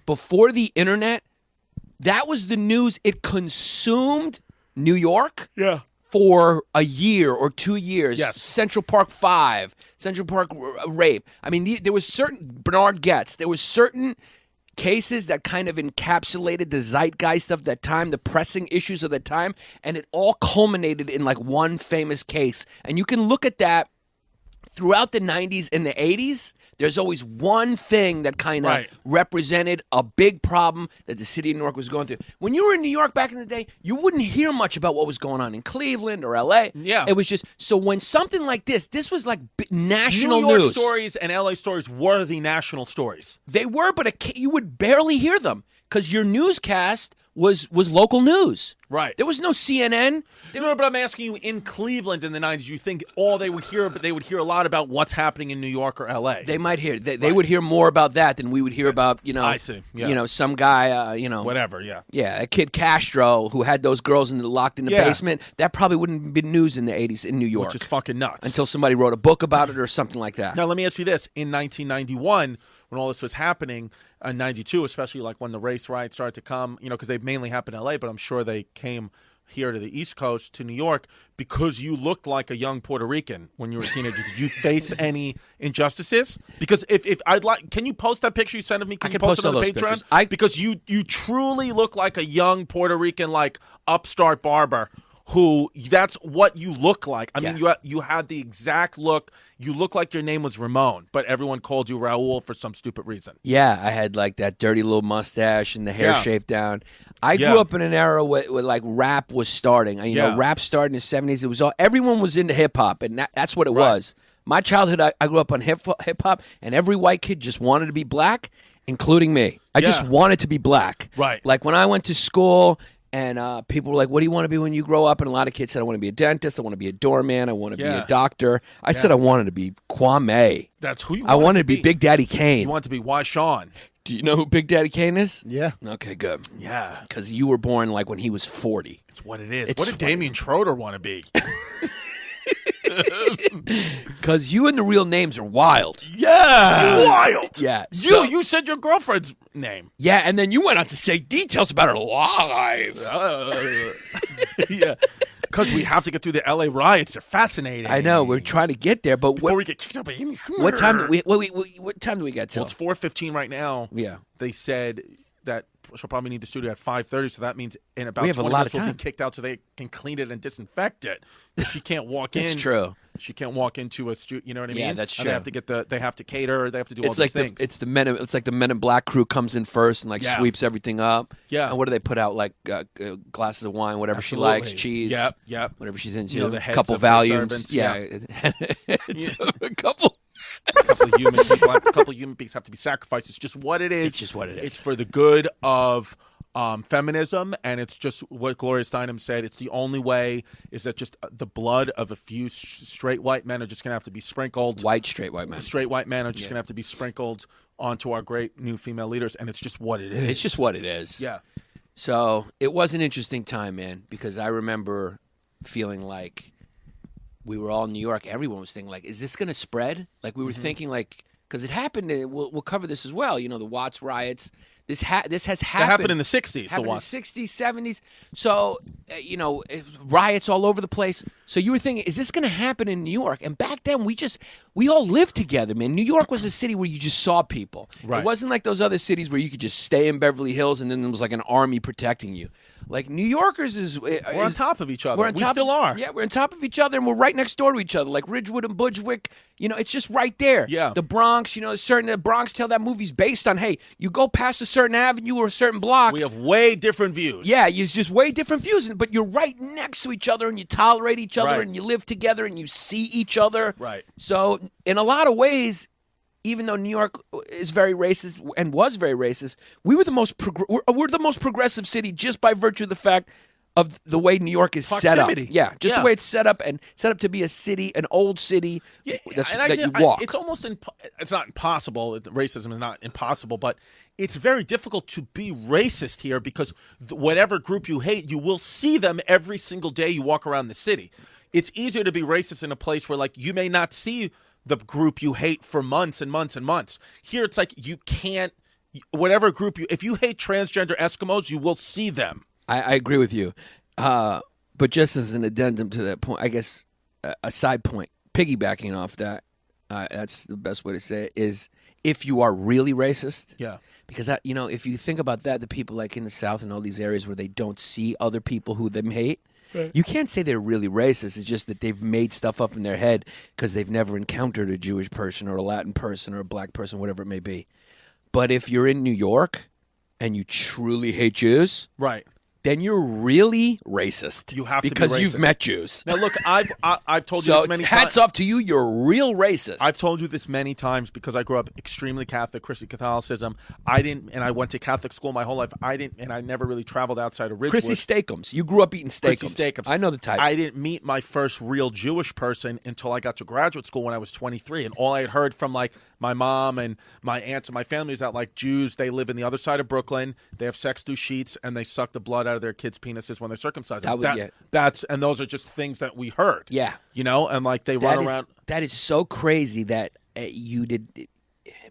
[SPEAKER 5] before the internet, that was the news. It consumed New York.
[SPEAKER 4] Yeah.
[SPEAKER 5] For a year or 2 years.
[SPEAKER 4] Yes.
[SPEAKER 5] Central Park 5, Central Park rape. I mean, there was certain Bernard Goetz. There was certain cases that kind of encapsulated the zeitgeist of that time, the pressing issues of that time, and it all culminated in like one famous case. And you can look at that throughout the 90s and the 80s. There's always one thing that kind of represented a big problem that the city of New York was going through. When you were in New York back in the day, you wouldn't hear much about what was going on in Cleveland or L.A.
[SPEAKER 4] Yeah.
[SPEAKER 5] It was just, so when something like this was like national
[SPEAKER 4] New York
[SPEAKER 5] news.
[SPEAKER 4] stories and L.A. stories were the national stories.
[SPEAKER 5] They were, but you would barely hear them because your newscast was local news.
[SPEAKER 4] Right.
[SPEAKER 5] There was no CNN.
[SPEAKER 4] No, but I'm asking you, in Cleveland in the 90s, you think all they would hear, but they would hear a lot about what's happening in New York or L.A.
[SPEAKER 5] They might hear. They would hear more about that than we would hear about,
[SPEAKER 4] I see. Yeah.
[SPEAKER 5] Some guy,
[SPEAKER 4] Whatever, yeah.
[SPEAKER 5] Yeah, a kid Castro who had those girls locked in the basement. That probably wouldn't have been news in the 80s in New York.
[SPEAKER 4] Which is fucking nuts.
[SPEAKER 5] Until somebody wrote a book about it or something like that.
[SPEAKER 4] Now, let me ask you this. In 1991, when all this was happening, in 92, especially like when the race riots started to come, because they mainly happened in L.A., but I'm sure they came here to the East Coast, to New York, because you looked like a young Puerto Rican when you were a teenager. Did you face any injustices? Because if I'd like, can you post that picture you sent of me? Can you post it on the Patreon? Because you truly look like a young Puerto Rican, like upstart barber. Who that's what you look like. I mean, you had the exact look. You look like your name was Ramon, but everyone called you Raul for some stupid reason.
[SPEAKER 5] Yeah, I had like that dirty little mustache and the hair shaved down. I grew up in an era where like rap was starting. Rap started in the 70s. It was everyone was into hip hop, and that's what it was. My childhood, I grew up on hip hop, and every white kid just wanted to be black, including me. I just wanted to be black.
[SPEAKER 4] Right.
[SPEAKER 5] Like when I went to school. And people were like, what do you want to be when you grow up? And a lot of kids said, I want to be a dentist. I want to be a doorman. I want to be a doctor. I said I wanted to be Kwame.
[SPEAKER 4] That's who you
[SPEAKER 5] I wanted to be Big Daddy Kane.
[SPEAKER 4] You wanted to be Wei Zhong.
[SPEAKER 5] Do you know who Big Daddy Kane is?
[SPEAKER 6] Yeah.
[SPEAKER 5] Okay, good.
[SPEAKER 4] Yeah.
[SPEAKER 5] Because you were born like when he was 40.
[SPEAKER 4] It's what it is. What did Damien Schroeder want to be?
[SPEAKER 5] Because you and the real names are wild.
[SPEAKER 4] Yeah.
[SPEAKER 1] Wild.
[SPEAKER 5] Yeah.
[SPEAKER 4] You said your girlfriend's name.
[SPEAKER 5] Yeah, and then you went on to say details about her life.
[SPEAKER 4] Yeah. Because we have to get through the L.A. riots. They're fascinating.
[SPEAKER 5] I know. We're trying to get there, but
[SPEAKER 4] before we get kicked out by Amy Schumer.
[SPEAKER 5] What time do what time do we get to?
[SPEAKER 4] Well, it's 4:15 right now.
[SPEAKER 5] Yeah.
[SPEAKER 4] They said that she'll probably need the studio at 5:30, so that means in about
[SPEAKER 5] we have
[SPEAKER 4] 20
[SPEAKER 5] a lot
[SPEAKER 4] minutes
[SPEAKER 5] of
[SPEAKER 4] we'll
[SPEAKER 5] time.
[SPEAKER 4] be kicked out so they can clean it and disinfect it. She can't walk in.
[SPEAKER 5] It's true.
[SPEAKER 4] She can't walk into a studio. You know what I mean?
[SPEAKER 5] Yeah, that's
[SPEAKER 4] and
[SPEAKER 5] true.
[SPEAKER 4] they have to cater. They have to do all
[SPEAKER 5] It's
[SPEAKER 4] these
[SPEAKER 5] like
[SPEAKER 4] things.
[SPEAKER 5] it's like the Men in Black crew comes in first and sweeps everything up.
[SPEAKER 4] Yeah.
[SPEAKER 5] And what do they put out? Like glasses of wine, whatever
[SPEAKER 4] Absolutely.
[SPEAKER 5] she likes, cheese.
[SPEAKER 4] Yep.
[SPEAKER 5] Whatever she's into.
[SPEAKER 4] The heads
[SPEAKER 5] couple
[SPEAKER 4] of her
[SPEAKER 5] Valiums.
[SPEAKER 4] servants.
[SPEAKER 5] Yeah. It's a couple.
[SPEAKER 4] A couple of human beings have to be sacrificed. It's just what it is.
[SPEAKER 5] It's just what it is.
[SPEAKER 4] It's for the good of feminism, and it's just what Gloria Steinem said. It's the only way is that just the blood of a few straight white men are just going to have to be sprinkled.
[SPEAKER 5] White straight white men.
[SPEAKER 4] Straight white men are just going to have to be sprinkled onto our great new female leaders, and it's just what it is.
[SPEAKER 5] It's just what it is.
[SPEAKER 4] Yeah.
[SPEAKER 5] So it was an interesting time, man, because I remember feeling like we were all in New York. Everyone was thinking, like, is this going to spread? Like, we were thinking, like, because it happened, and we'll cover this as well. The Watts riots. This has happened.
[SPEAKER 4] That happened in the 60s.
[SPEAKER 5] Happened in the 60s, 70s. So, riots all over the place. So you were thinking, is this going to happen in New York? And back then, we all lived together, man. New York was a city where you just saw people.
[SPEAKER 4] Right.
[SPEAKER 5] It wasn't like those other cities where you could just stay in Beverly Hills and then there was like an army protecting you. Like New Yorkers we're
[SPEAKER 4] on top of each other. We still are.
[SPEAKER 5] Yeah, we're on top of each other, and we're right next door to each other. Like Ridgewood and Bushwick, it's just right there.
[SPEAKER 4] Yeah.
[SPEAKER 5] The Bronx, the Bronx Tale, that movie's based on, hey, you go past a certain avenue or a certain block.
[SPEAKER 4] We have way different views.
[SPEAKER 5] Yeah, it's just way different views, but you're right next to each other, and you tolerate each other,
[SPEAKER 4] Right.
[SPEAKER 5] and you live together, and you see each other.
[SPEAKER 4] Right.
[SPEAKER 5] So in a lot of ways, even though New York is very racist and was very racist, we're the most progressive city just by virtue of the fact of the way New York is set up.
[SPEAKER 4] Proximity.
[SPEAKER 5] Yeah, just
[SPEAKER 4] Yeah.
[SPEAKER 5] the way it's set up to be a city, an old city that you walk.
[SPEAKER 4] It's almost it's not impossible. Racism is not impossible, but it's very difficult to be racist here because whatever group you hate, you will see them every single day you walk around the city. It's easier to be racist in a place where you may not see the group you hate for months and months and months. Here it's like you can't, whatever group if you hate transgender Eskimos, you will see them.
[SPEAKER 5] I agree with you. But just as an addendum to that point, I guess a side point, piggybacking off that, that's the best way to say it, is if you are really racist.
[SPEAKER 4] Yeah.
[SPEAKER 5] Because, if you think about that, the people like in the South and all these areas where they don't see other people who them hate, you can't say they're really racist. It's just that they've made stuff up in their head because they've never encountered a Jewish person or a Latin person or a black person, whatever it may be. But if you're in New York and you truly hate Jews,
[SPEAKER 4] Right.
[SPEAKER 5] then you're really racist.
[SPEAKER 4] You have to be
[SPEAKER 5] because you've
[SPEAKER 4] racist.
[SPEAKER 5] met Jews.
[SPEAKER 4] Now, look, I've told you
[SPEAKER 5] So
[SPEAKER 4] this many
[SPEAKER 5] hats
[SPEAKER 4] times.
[SPEAKER 5] off to you. You're a real racist.
[SPEAKER 4] I've told you this many times because I grew up extremely Catholic, Christian Catholicism. I went to Catholic school my whole life. I never really traveled outside of Ridgewood.
[SPEAKER 5] Chrissy Steakums. You grew up eating steakums.
[SPEAKER 4] Chrissy Steakums.
[SPEAKER 5] I know the type.
[SPEAKER 4] I didn't meet my first real Jewish person until I got to graduate school when I was 23. And all I had heard from like my mom and my aunts and my family is that like Jews, they live in the other side of Brooklyn. They have sex through sheets and they suck the blood out of their kids' penises when they're circumcised. And those are just things that we heard.
[SPEAKER 5] Yeah.
[SPEAKER 4] You know, and like they run around.
[SPEAKER 5] That is so crazy that you did.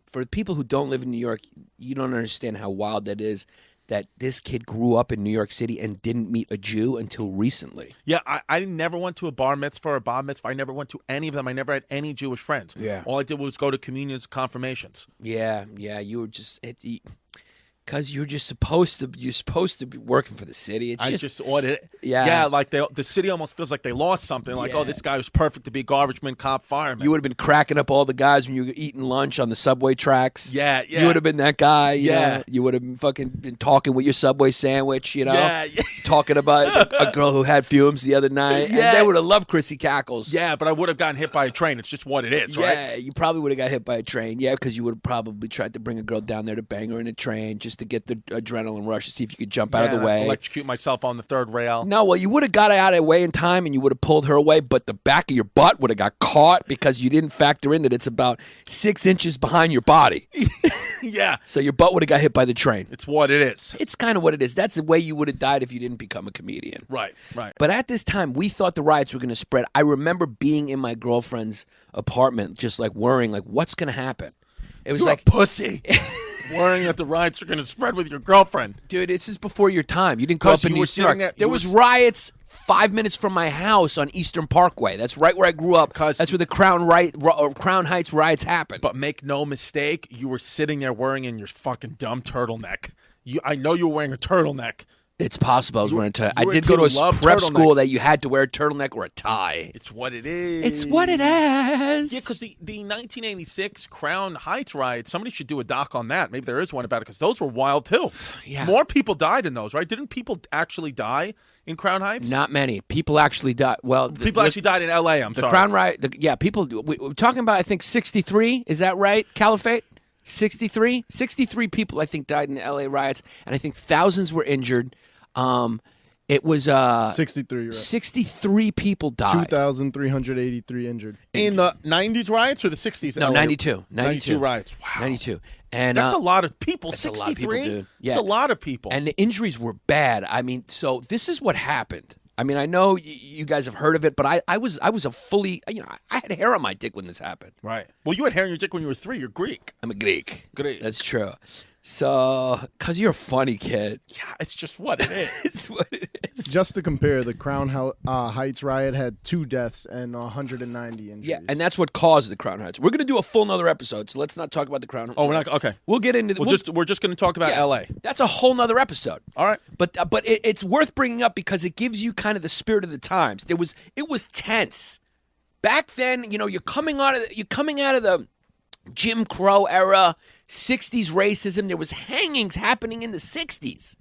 [SPEAKER 5] For people who don't live in New York, you don't understand how wild that is. That this kid grew up in New York City and didn't meet a Jew until recently.
[SPEAKER 4] Yeah, I never went to a bar mitzvah or a bar mitzvah. I never went to any of them. I never had any Jewish friends.
[SPEAKER 5] Yeah.
[SPEAKER 4] All I did was go to communions, confirmations.
[SPEAKER 5] Yeah. You were just because you're supposed to be working for the city. It's just
[SPEAKER 4] audit it.
[SPEAKER 5] Yeah.
[SPEAKER 4] Like the city almost feels like they lost something. Like, oh, this guy was perfect to be garbage man, cop, fireman.
[SPEAKER 5] You would have been cracking up all the guys when you were eating lunch on the subway tracks.
[SPEAKER 4] Yeah.
[SPEAKER 5] You would have been that guy. You know? You would have been fucking been talking with your Subway sandwich, you know?
[SPEAKER 4] Yeah.
[SPEAKER 5] Talking about a girl who had fumes the other night.
[SPEAKER 4] Yeah.
[SPEAKER 5] And they would have loved Chrissy Cackles.
[SPEAKER 4] Yeah, but I would have gotten hit by a train. It's just what it is, right?
[SPEAKER 5] Yeah, you probably would have got hit by a train. Yeah, because you would have probably tried to bring a girl down there to bang her in a train just to get the adrenaline rush to see if you could jump out of the way.
[SPEAKER 4] Electrocute myself on the third rail.
[SPEAKER 5] No, well, you would have got out of the way in time and you would have pulled her away, but the back of your butt would have got caught because you didn't factor in that it's about 6 inches behind your body.
[SPEAKER 4] Yeah.
[SPEAKER 5] So your butt would have got hit by the train.
[SPEAKER 4] It's what it is.
[SPEAKER 5] It's kind of what it is. That's the way you would have died if you didn't become a comedian.
[SPEAKER 4] Right.
[SPEAKER 5] But at this time, we thought the riots were going to spread. I remember being in my girlfriend's apartment just like worrying, like, what's going to happen? It was
[SPEAKER 4] You're
[SPEAKER 5] like
[SPEAKER 4] a pussy. Worrying that the riots are going to spread with your girlfriend.
[SPEAKER 5] Dude, this is before your time. You didn't grow up in New York. There was riots 5 minutes from my house on Eastern Parkway. That's right where I grew up. That's where the Crown Heights riots happened.
[SPEAKER 4] But make no mistake, you were sitting there wearing in your fucking dumb turtleneck. I know you were wearing a turtleneck.
[SPEAKER 5] It's possible I was wearing a turtleneck. I did go to a prep school that you had to wear a turtleneck or a tie.
[SPEAKER 4] It's what it is.
[SPEAKER 5] It's what it is.
[SPEAKER 4] Yeah, because the 1986 Crown Heights riots, somebody should do a doc on that. Maybe there is one about it because those were wild too.
[SPEAKER 5] Yeah.
[SPEAKER 4] More people died in those, right? Didn't people actually die in Crown Heights?
[SPEAKER 5] Not many. People actually died. Well,
[SPEAKER 4] people actually died in L.A., I'm sorry.
[SPEAKER 5] The Crown riot, people, we're talking about, I think, 63. Is that right? Caliphate? 63 people, I think, died in the L.A. riots, and I think thousands were injured. It was
[SPEAKER 6] 63. Right.
[SPEAKER 5] 63 people died.
[SPEAKER 6] 2,383 injured.
[SPEAKER 4] In the 90s riots or the 60s?
[SPEAKER 5] No, 92.
[SPEAKER 4] 92 riots. Wow.
[SPEAKER 5] 92. And
[SPEAKER 4] that's a lot of people.
[SPEAKER 5] That's
[SPEAKER 4] 63?
[SPEAKER 5] a lot of people, dude. Yeah.
[SPEAKER 4] That's a lot of people.
[SPEAKER 5] And the injuries were bad. I mean, so this is what happened. I mean, I know you guys have heard of it, but I was a fully, I had hair on my dick when this happened.
[SPEAKER 4] Right. Well, you had hair on your dick when you were 3. You're Greek.
[SPEAKER 5] I'm a Greek.
[SPEAKER 4] Greek.
[SPEAKER 5] That's true. So, because you're a funny kid.
[SPEAKER 4] Yeah, it's just what it is.
[SPEAKER 5] It's what it is.
[SPEAKER 6] Just to compare, the Crown Heights riot had 2 deaths and 190 injuries.
[SPEAKER 5] Yeah, and that's what caused the Crown Heights. We're going to do a full nother episode, so let's not talk about the Crown Heights.
[SPEAKER 4] Oh, we're not? Okay.
[SPEAKER 5] We'll get into
[SPEAKER 4] We're just going to talk about L.A.
[SPEAKER 5] That's a whole nother episode.
[SPEAKER 4] All right.
[SPEAKER 5] But it's worth bringing up because it gives you kind of the spirit of the times. It was tense. Back then, you're coming out of the Jim Crow era, 60s racism. There was hangings happening in the 60s.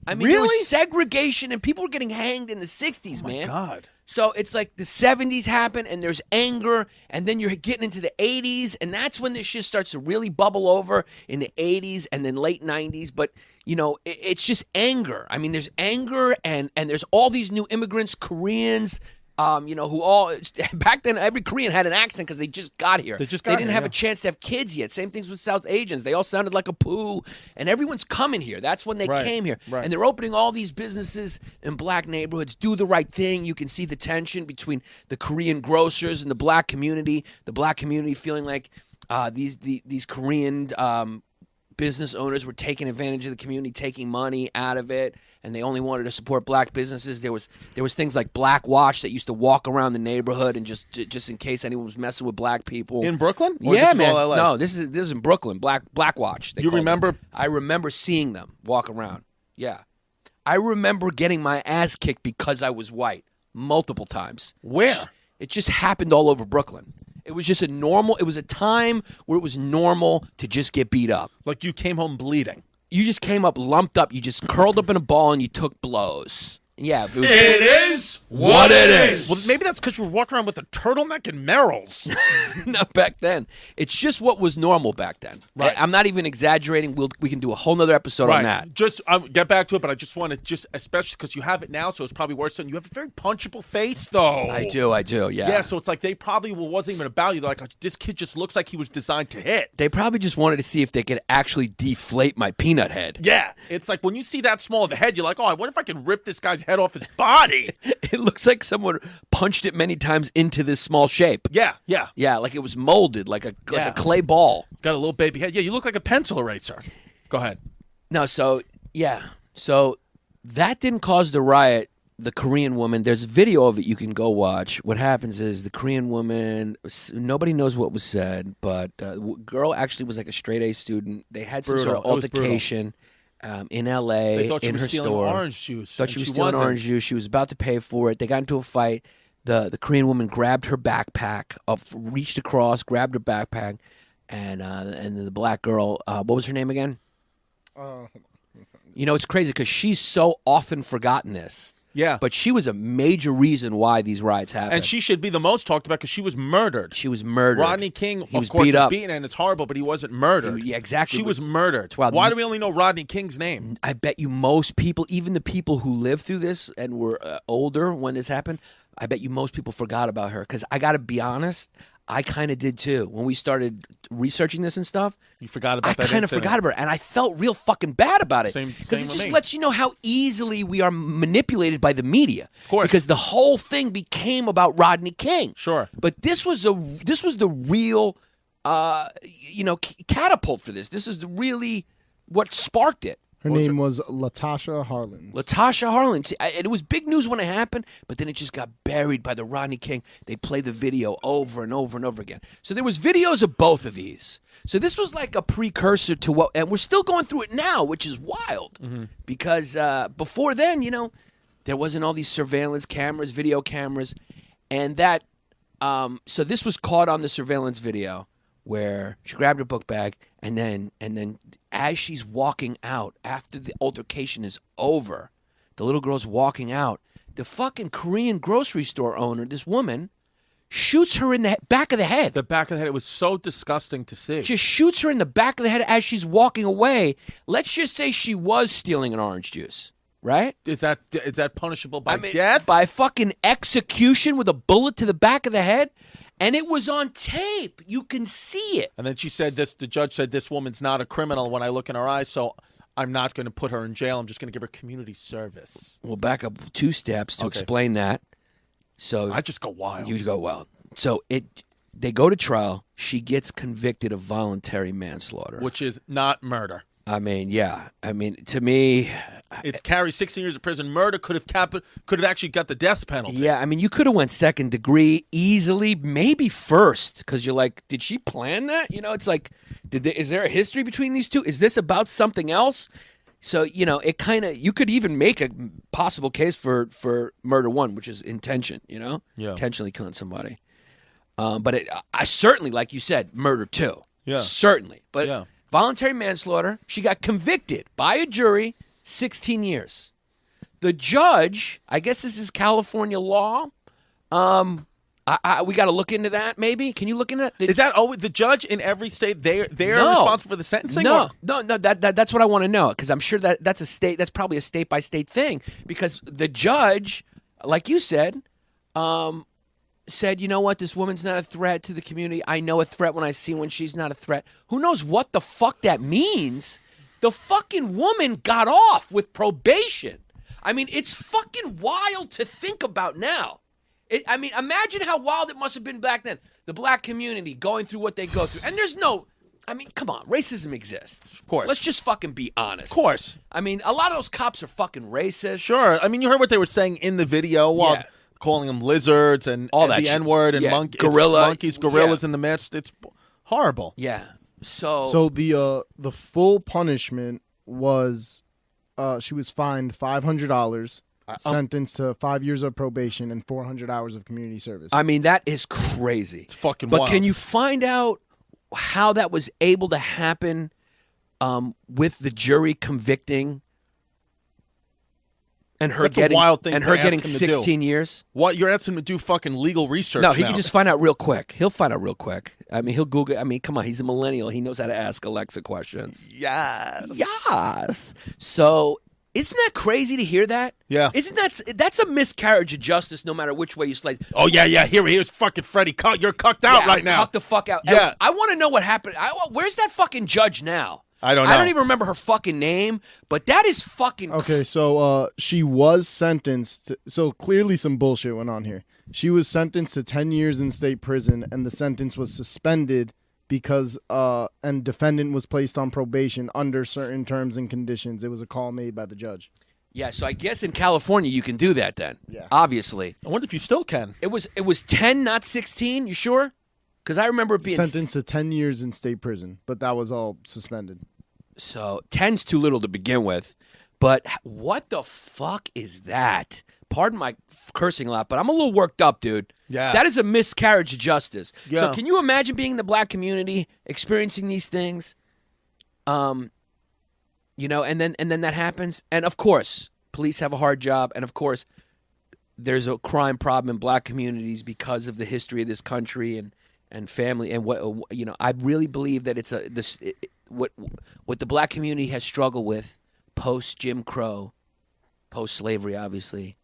[SPEAKER 5] I mean, there was segregation and people were getting hanged in the 60s, man.
[SPEAKER 4] Oh, my God.
[SPEAKER 5] So it's like the 70s happen and there's anger, and then you're getting into the 80s, and that's when this shit starts to really bubble over in the 80s and then late 90s. But, it's just anger. I mean, there's anger and there's all these new immigrants, Koreans, who all back then every Korean had an accent because they just got here. They didn't have a chance to have kids yet. Same things with South Asians. They all sounded like a poo, and everyone's coming here. That's when they came here, and they're opening all these businesses in black neighborhoods. Do the right thing. You can see the tension between the Korean grocers and the black community. The black community feeling like these Korean business owners were taking advantage of the community, taking money out of it, and they only wanted to support black businesses. There was things like Black Watch that used to walk around the neighborhood and just in case anyone was messing with black people.
[SPEAKER 4] In Brooklyn?
[SPEAKER 5] Or yeah, man. No, this is in Brooklyn. Black Watch.
[SPEAKER 4] You remember?
[SPEAKER 5] I remember seeing them walk around. Yeah. I remember getting my ass kicked because I was white multiple times.
[SPEAKER 4] Where?
[SPEAKER 5] It just happened all over Brooklyn. It was just it was a time where it was normal to just get beat up.
[SPEAKER 4] Like you came home bleeding.
[SPEAKER 5] you just came up lumped up. You just curled up in a ball and you took blows. Yeah. It
[SPEAKER 1] is what it is.
[SPEAKER 4] Well, maybe that's because you were walking around with a turtleneck and Merrills.
[SPEAKER 5] No, back then. It's just what was normal back then.
[SPEAKER 4] Right.
[SPEAKER 5] I'm not even exaggerating. We can do a whole nother episode on that.
[SPEAKER 4] Just get back to it, but I just want to especially because you have it now, so it's probably worse than you have a very punchable face, though.
[SPEAKER 5] I do, yeah.
[SPEAKER 4] Yeah, so it's like they probably wasn't even about you. They're like, this kid just looks like he was designed to hit.
[SPEAKER 5] They probably just wanted to see if they could actually deflate my peanut head.
[SPEAKER 4] Yeah, it's like when you see that small of a head, you're like, oh, I wonder if I can rip this guy's head off his body.
[SPEAKER 5] It looks like someone punched it many times into this small shape.
[SPEAKER 4] Yeah.
[SPEAKER 5] Yeah, like it was molded, like a clay ball.
[SPEAKER 4] Got a little baby head. Yeah, you look like a pencil eraser. Go ahead.
[SPEAKER 5] No, so that didn't cause the riot. The Korean woman, there's a video of it you can go watch. What happens is the Korean woman, nobody knows what was said, but the girl actually was like a straight A student. They had some sort of altercation in L.A.
[SPEAKER 4] They thought she
[SPEAKER 5] in
[SPEAKER 4] was
[SPEAKER 5] her
[SPEAKER 4] stealing
[SPEAKER 5] store.
[SPEAKER 4] orange juice.
[SPEAKER 5] Thought she was stealing orange juice. She was about to pay for it. They got into a fight. The Korean woman grabbed her backpack, reached across, grabbed her backpack, and the black girl, what was her name again? It's crazy because she's so often forgotten this.
[SPEAKER 4] Yeah.
[SPEAKER 5] But she was a major reason why these riots happened.
[SPEAKER 4] And she should be the most talked about because she was murdered.
[SPEAKER 5] She was murdered.
[SPEAKER 4] Rodney King,
[SPEAKER 5] he
[SPEAKER 4] of
[SPEAKER 5] was
[SPEAKER 4] course,
[SPEAKER 5] beat up.
[SPEAKER 4] beaten, and it's horrible, but he wasn't murdered.
[SPEAKER 5] Yeah, exactly.
[SPEAKER 4] She was murdered. Why do we only know Rodney King's name?
[SPEAKER 5] I bet you most people, even the people who lived through this and were older when this happened, I bet you most people forgot about her. Because I got to be honest, I kind of did too. When we started researching this and stuff,
[SPEAKER 4] you forgot about that.
[SPEAKER 5] I kind of forgot about it, and I felt real fucking bad about it.
[SPEAKER 4] Because
[SPEAKER 5] it just lets you know how easily we are manipulated by the media.
[SPEAKER 4] Of course.
[SPEAKER 5] Because the whole thing became about Rodney King.
[SPEAKER 4] Sure.
[SPEAKER 5] But this was the real catapult for this. This is really what sparked it.
[SPEAKER 6] Her name was Latasha Harlan.
[SPEAKER 5] Latasha Harlan. See, it was big news when it happened, but then it just got buried by the Rodney King. They played the video over and over and over again. So there was videos of both of these. So this was like a precursor to what, and we're still going through it now, which is wild. Mm-hmm. Because before then, there wasn't all these surveillance cameras, video cameras, and that. So this was caught on the surveillance video where she grabbed her book bag and then as she's walking out after the altercation is over, the little girl's walking out, the fucking Korean grocery store owner, this woman, shoots her in the back of the head.
[SPEAKER 4] The back of the head. It was so disgusting to see.
[SPEAKER 5] Just shoots her in the back of the head as she's walking away. Let's just say she was stealing an orange juice, right?
[SPEAKER 4] Is that punishable by death?
[SPEAKER 5] By fucking execution with a bullet to the back of the head? And it was on tape. You can see it.
[SPEAKER 4] And then she said this, the judge said, this woman's not a criminal when I look in her eyes, so I'm not going to put her in jail. I'm just going to give her community service.
[SPEAKER 5] We'll back up 2 steps to explain that. So
[SPEAKER 4] I just go wild.
[SPEAKER 5] You go wild. So they go to trial. She gets convicted of voluntary manslaughter.
[SPEAKER 4] Which is not murder.
[SPEAKER 5] I mean, yeah. I mean, to me,
[SPEAKER 4] it carries 16 years of prison. Murder could have actually got the death penalty.
[SPEAKER 5] Yeah, I mean, you could have went second degree easily, maybe first, because you're like, did she plan that? It's like, is there a history between these two? Is this about something else? So it kind of, you could even make a possible case for murder 1, which is intention. Yeah, intentionally killing somebody. But I certainly, like you said, murder 2.
[SPEAKER 4] Yeah,
[SPEAKER 5] certainly. But. Yeah. Voluntary manslaughter, she got convicted by a jury, 16 years. The judge, I guess this is California law. We got to look into that, maybe. Can you look into that?
[SPEAKER 4] Is that always the judge in every state? They're responsible for the sentencing?
[SPEAKER 5] No. That's what I want to know, because I'm sure that's probably a state-by-state thing, because the judge, like you said, said, you know what, this woman's not a threat to the community. I know a threat when I see one. She's not a threat. Who knows what the fuck that means? The fucking woman got off with probation. I mean, it's fucking wild to think about now. Imagine how wild it must have been back then. The black community going through what they go through. And come on, racism exists.
[SPEAKER 4] Of course.
[SPEAKER 5] Let's just fucking be honest.
[SPEAKER 4] Of course.
[SPEAKER 5] I mean, a lot of those cops are fucking racist.
[SPEAKER 4] Sure. I mean, you heard what they were saying in the video while... Yeah. Calling them lizards and
[SPEAKER 5] all that
[SPEAKER 4] the N-word and monkeys, gorillas in the midst. It's horrible.
[SPEAKER 5] Yeah.
[SPEAKER 6] So the full punishment was she was fined $500, sentenced to 5 years of probation and 400 hours of community service.
[SPEAKER 5] I mean, that is crazy.
[SPEAKER 4] It's fucking
[SPEAKER 5] wild.
[SPEAKER 4] But
[SPEAKER 5] can you find out how that was able to happen with the jury convicting and her
[SPEAKER 4] That's a
[SPEAKER 5] getting
[SPEAKER 4] wild thing
[SPEAKER 5] and
[SPEAKER 4] to
[SPEAKER 5] her
[SPEAKER 4] ask
[SPEAKER 5] getting
[SPEAKER 4] him to
[SPEAKER 5] 16 years.
[SPEAKER 4] What, you're asking him to do fucking legal research?
[SPEAKER 5] No, he
[SPEAKER 4] now.
[SPEAKER 5] can just find out real quick. He'll find out real quick. I mean, he'll Google. I mean, come on, he's a millennial. He knows how to ask Alexa questions. Yes. So, isn't that crazy to hear that?
[SPEAKER 4] Yeah.
[SPEAKER 5] Isn't that's a miscarriage of justice? No matter which way you slice.
[SPEAKER 4] Oh yeah. Here's fucking Freddie. You're cucked out right now.
[SPEAKER 5] Cuck the fuck out.
[SPEAKER 4] Yeah.
[SPEAKER 5] And I want to know what happened. Where's that fucking judge now?
[SPEAKER 4] I don't know.
[SPEAKER 5] I don't even remember her fucking name, but that is fucking.
[SPEAKER 6] Okay, so she was sentenced to, so clearly some bullshit went on here. She was sentenced to 10 years in state prison, and the sentence was suspended because and defendant was placed on probation under certain terms and conditions. It was a call made by the judge.
[SPEAKER 5] Yeah, so I guess in California you can do that then.
[SPEAKER 6] Yeah.
[SPEAKER 5] Obviously.
[SPEAKER 4] I wonder if you still can.
[SPEAKER 5] It was 10, not 16. You sure? Because I remember it being
[SPEAKER 6] Sentenced to 10 years in state prison, but that was all suspended.
[SPEAKER 5] So 10's too little to begin with. But what the fuck is that? Pardon my cursing a lot, but I'm a little worked up, dude.
[SPEAKER 4] Yeah.
[SPEAKER 5] That is a miscarriage of justice.
[SPEAKER 4] Yeah.
[SPEAKER 5] So can you imagine being in the black community, experiencing these things? And then that happens. And of course, police have a hard job. And of course, there's a crime problem in black communities because of the history of this country and family. And I really believe that it's what the black community has struggled with post Jim Crow, post slavery, obviously,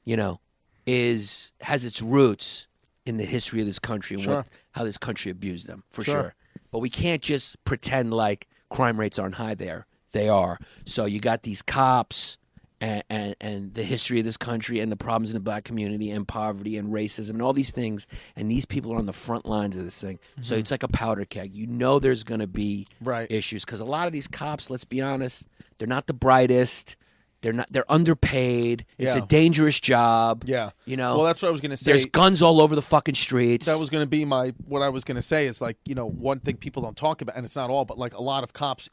[SPEAKER 5] has its roots in the history of this country and
[SPEAKER 4] Sure.
[SPEAKER 5] how this country abused them, for
[SPEAKER 4] Sure.
[SPEAKER 5] sure. But we can't just pretend like crime rates aren't high there. They are. So you got these cops and the history of this country and the problems in the black community and poverty and racism and all these things. And these people are on the front lines of this thing. Mm-hmm. So it's like a powder keg. There's going to be issues because a lot of these cops, let's be honest, they're not the brightest. They're underpaid. It's a dangerous job.
[SPEAKER 4] Yeah. Well, that's what I was going to say.
[SPEAKER 5] There's guns all over the fucking streets.
[SPEAKER 4] That was going to be what I was going to say is like, one thing people don't talk about, and it's not all, but like a lot of cops,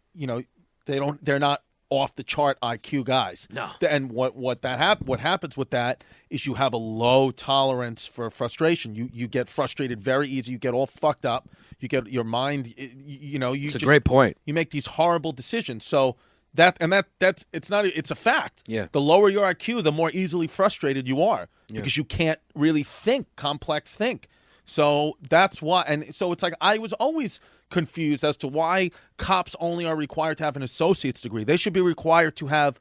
[SPEAKER 4] they're not off the chart IQ guys.
[SPEAKER 5] No.
[SPEAKER 4] And what happens with that is you have a low tolerance for frustration. You get frustrated very easy. You get all fucked up. You get your mind. It's
[SPEAKER 5] a great point.
[SPEAKER 4] You make these horrible decisions. So it's a fact.
[SPEAKER 5] Yeah.
[SPEAKER 4] The lower your IQ, the more easily frustrated you are because you can't really complex think. So that's why, and so it's like I was always confused as to why cops only are required to have an associate's degree. They should be required to have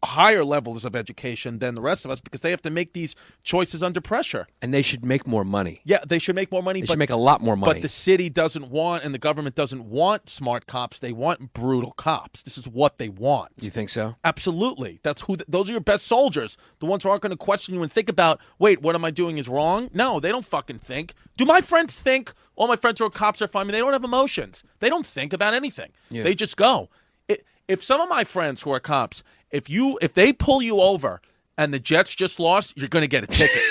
[SPEAKER 4] higher levels of education than the rest of us because they have to make these choices under pressure.
[SPEAKER 5] And they should make more money.
[SPEAKER 4] Yeah, they should make more money.
[SPEAKER 5] They should make a lot more money.
[SPEAKER 4] But the city doesn't want, and the government doesn't want smart cops. They want brutal cops. This is what they want.
[SPEAKER 5] You think so?
[SPEAKER 4] Absolutely. That's those are your best soldiers. The ones who aren't going to question you and think about, wait, what am I doing is wrong? No, they don't fucking think. Do my friends think? All my friends who are cops are fine. They don't have emotions. They don't think about anything.
[SPEAKER 5] Yeah.
[SPEAKER 4] They just go. If some of my friends who are cops, if they pull you over and the Jets just lost, you're going to get a ticket.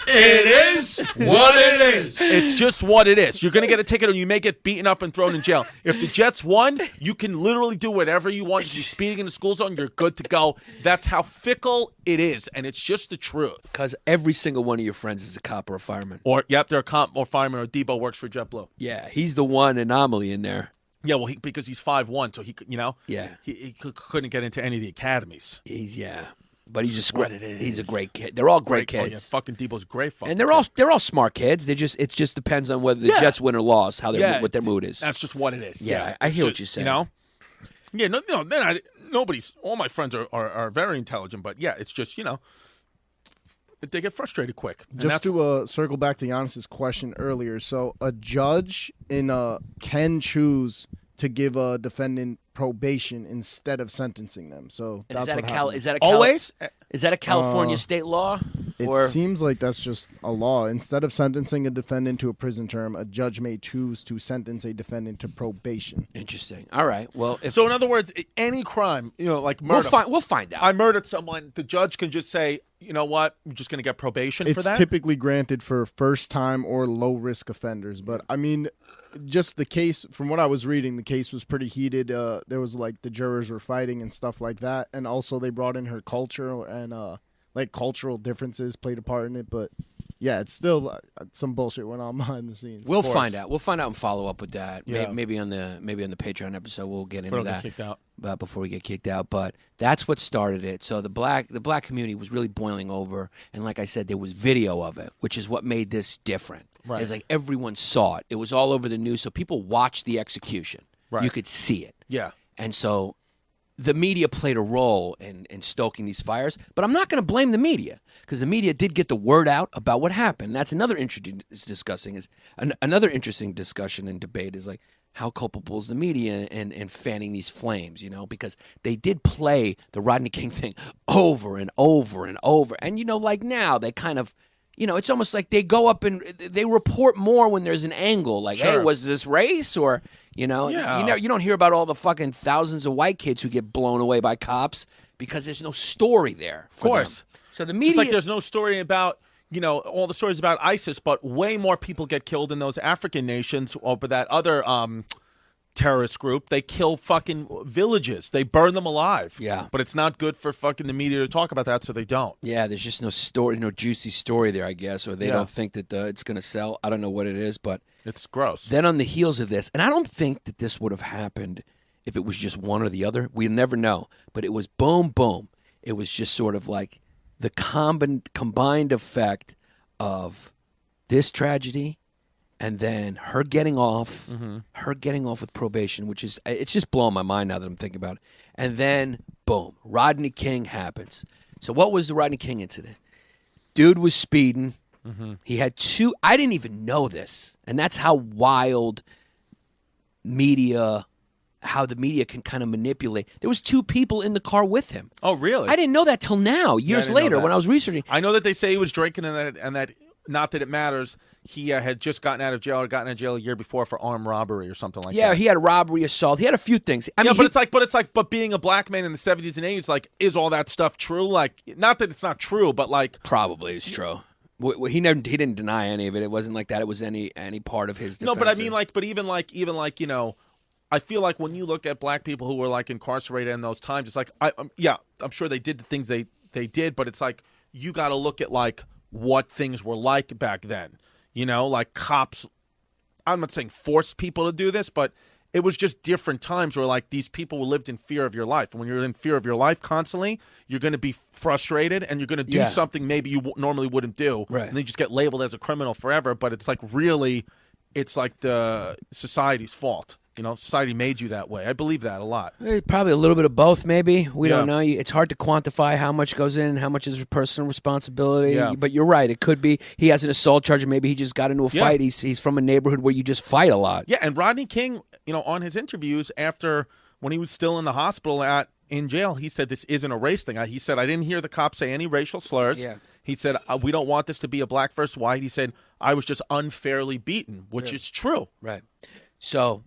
[SPEAKER 1] It is what it is.
[SPEAKER 4] It's just what it is. You're going to get a ticket or you may get beaten up and thrown in jail. If the Jets won, you can literally do whatever you want. You're speeding in the school zone, you're good to go. That's how fickle it is, and it's just the truth.
[SPEAKER 5] Because every single one of your friends is a cop or a fireman.
[SPEAKER 4] Or, they're a cop or fireman, or Debo works for JetBlue.
[SPEAKER 5] Yeah, he's the one anomaly in there.
[SPEAKER 4] Yeah, well, because he's 5'1", so he
[SPEAKER 5] Yeah.
[SPEAKER 4] he couldn't get into any of the academies.
[SPEAKER 5] But he's
[SPEAKER 4] what it is.
[SPEAKER 5] He's a great kid. They're all great kids.
[SPEAKER 4] Oh, yeah, fucking Debo's great.
[SPEAKER 5] And they're all smart kids. It just depends on whether the Jets win or lost, what their mood is.
[SPEAKER 4] That's just what it is.
[SPEAKER 5] Yeah, I hear what you're saying.
[SPEAKER 4] Yeah, then nobody's. All my friends are very intelligent, but yeah, it's just they get frustrated quick.
[SPEAKER 6] Just to circle back to Giannis's question earlier, so a judge can choose to give a defendant probation instead of sentencing them. So that's what happens.
[SPEAKER 4] Always?
[SPEAKER 5] Is that a California state law?
[SPEAKER 6] It seems like that's just a law. Instead of sentencing a defendant to a prison term, a judge may choose to sentence a defendant to probation.
[SPEAKER 5] Interesting. All right. Well,
[SPEAKER 4] so in other words, any crime, like murder,
[SPEAKER 5] we'll find out.
[SPEAKER 4] I murdered someone. The judge can just say, you know what, I'm just going to get probation for that.
[SPEAKER 6] It's typically granted for first-time or low-risk offenders. But I mean, just the case from what I was reading, the case was pretty heated. There was the jurors were fighting and stuff like that, and also they brought in her culture and cultural differences played a part in it. But yeah, it's still some bullshit went on behind the scenes.
[SPEAKER 5] We'll find out. We'll find out and follow up with that.
[SPEAKER 4] Yeah.
[SPEAKER 5] Maybe on the Patreon episode we'll get into that.
[SPEAKER 4] Kicked out.
[SPEAKER 5] Before we get kicked out, but that's what started it. So the black community was really boiling over, and like I said, there was video of it, which is what made this different.
[SPEAKER 4] Right.
[SPEAKER 5] It's like everyone saw it. It was all over the news, so people watched the execution.
[SPEAKER 4] Right.
[SPEAKER 5] You could see it.
[SPEAKER 4] Yeah.
[SPEAKER 5] And so the media played a role in stoking these fires, but I'm not going to blame the media because the media did get the word out about what happened. That's another interesting discussion and debate is like, how culpable is the media in fanning these flames, you know, because they did play the Rodney King thing over and over and over. And, you know, like now they kind of, you know, it's almost like they go up and they report more when there's an angle like,
[SPEAKER 4] Sure.
[SPEAKER 5] hey, was this race or, you know, you don't hear about all the fucking thousands of white kids who get blown away by cops because there's no story there.
[SPEAKER 4] Of course.
[SPEAKER 5] Them. So the media.
[SPEAKER 4] Just like there's no story about, you know, all the stories about ISIS, but way more people get killed in those African nations over that other terrorist group. They kill fucking villages. They burn them alive.
[SPEAKER 5] Yeah.
[SPEAKER 4] But it's not good for fucking the media to talk about that, so they don't.
[SPEAKER 5] Yeah, there's just no story, no juicy story there, I guess, or they don't think that it's going to sell. I don't know what it is, but
[SPEAKER 4] it's gross.
[SPEAKER 5] Then on the heels of this, and I don't think that this would have happened if it was just one or the other. We never know. But it was boom, boom. It was just sort of like the combined effect of this tragedy and then her getting off with probation, which is, it's just blowing my mind now that I'm thinking about it. And then, boom, Rodney King happens. So what was the Rodney King incident? Dude was speeding. He had two, I didn't even know this. And that's how wild how the media can kind of manipulate. There was two people in the car with him.
[SPEAKER 4] Oh, really?
[SPEAKER 5] I didn't know that till now, years later, when I was researching.
[SPEAKER 4] I know that they say he was drinking and that not that it matters. He had just gotten out of jail a year before for armed robbery or something like that.
[SPEAKER 5] Yeah, he had robbery, assault. He had a few things. I mean,
[SPEAKER 4] but being a black man in the 70s and 80s, like, is all that stuff true? Like, not that it's not true, but like,
[SPEAKER 5] probably it's true. He didn't deny any of it. It wasn't like that. It was any part of his defense.
[SPEAKER 4] No, but I mean, even like, you know, I feel like when you look at black people who were like incarcerated in those times, it's like, I'm sure they did the things they did, but it's like you got to look at like what things were like back then. You know, like cops, I'm not saying forced people to do this, but it was just different times where like these people lived in fear of your life. And when you're in fear of your life constantly, you're going to be frustrated and you're going to do something maybe you normally wouldn't do.
[SPEAKER 5] Right.
[SPEAKER 4] And then you just get labeled as a criminal forever. But it's like really, it's like the society's fault. You know, society made you that way. I believe that a lot.
[SPEAKER 5] Probably a little bit of both, maybe. We don't know. It's hard to quantify how much goes in and how much is personal responsibility.
[SPEAKER 4] Yeah.
[SPEAKER 5] But you're right. It could be he has an assault charge, or maybe he just got into a fight. He's from a neighborhood where you just fight a lot.
[SPEAKER 4] Yeah, and Rodney King, you know, on his interviews after when he was still in the hospital in jail, he said this isn't a race thing. He said, I didn't hear the cops say any racial slurs.
[SPEAKER 5] Yeah.
[SPEAKER 4] He said, we don't want this to be a black versus white. He said, I was just unfairly beaten, which is true.
[SPEAKER 5] Right. So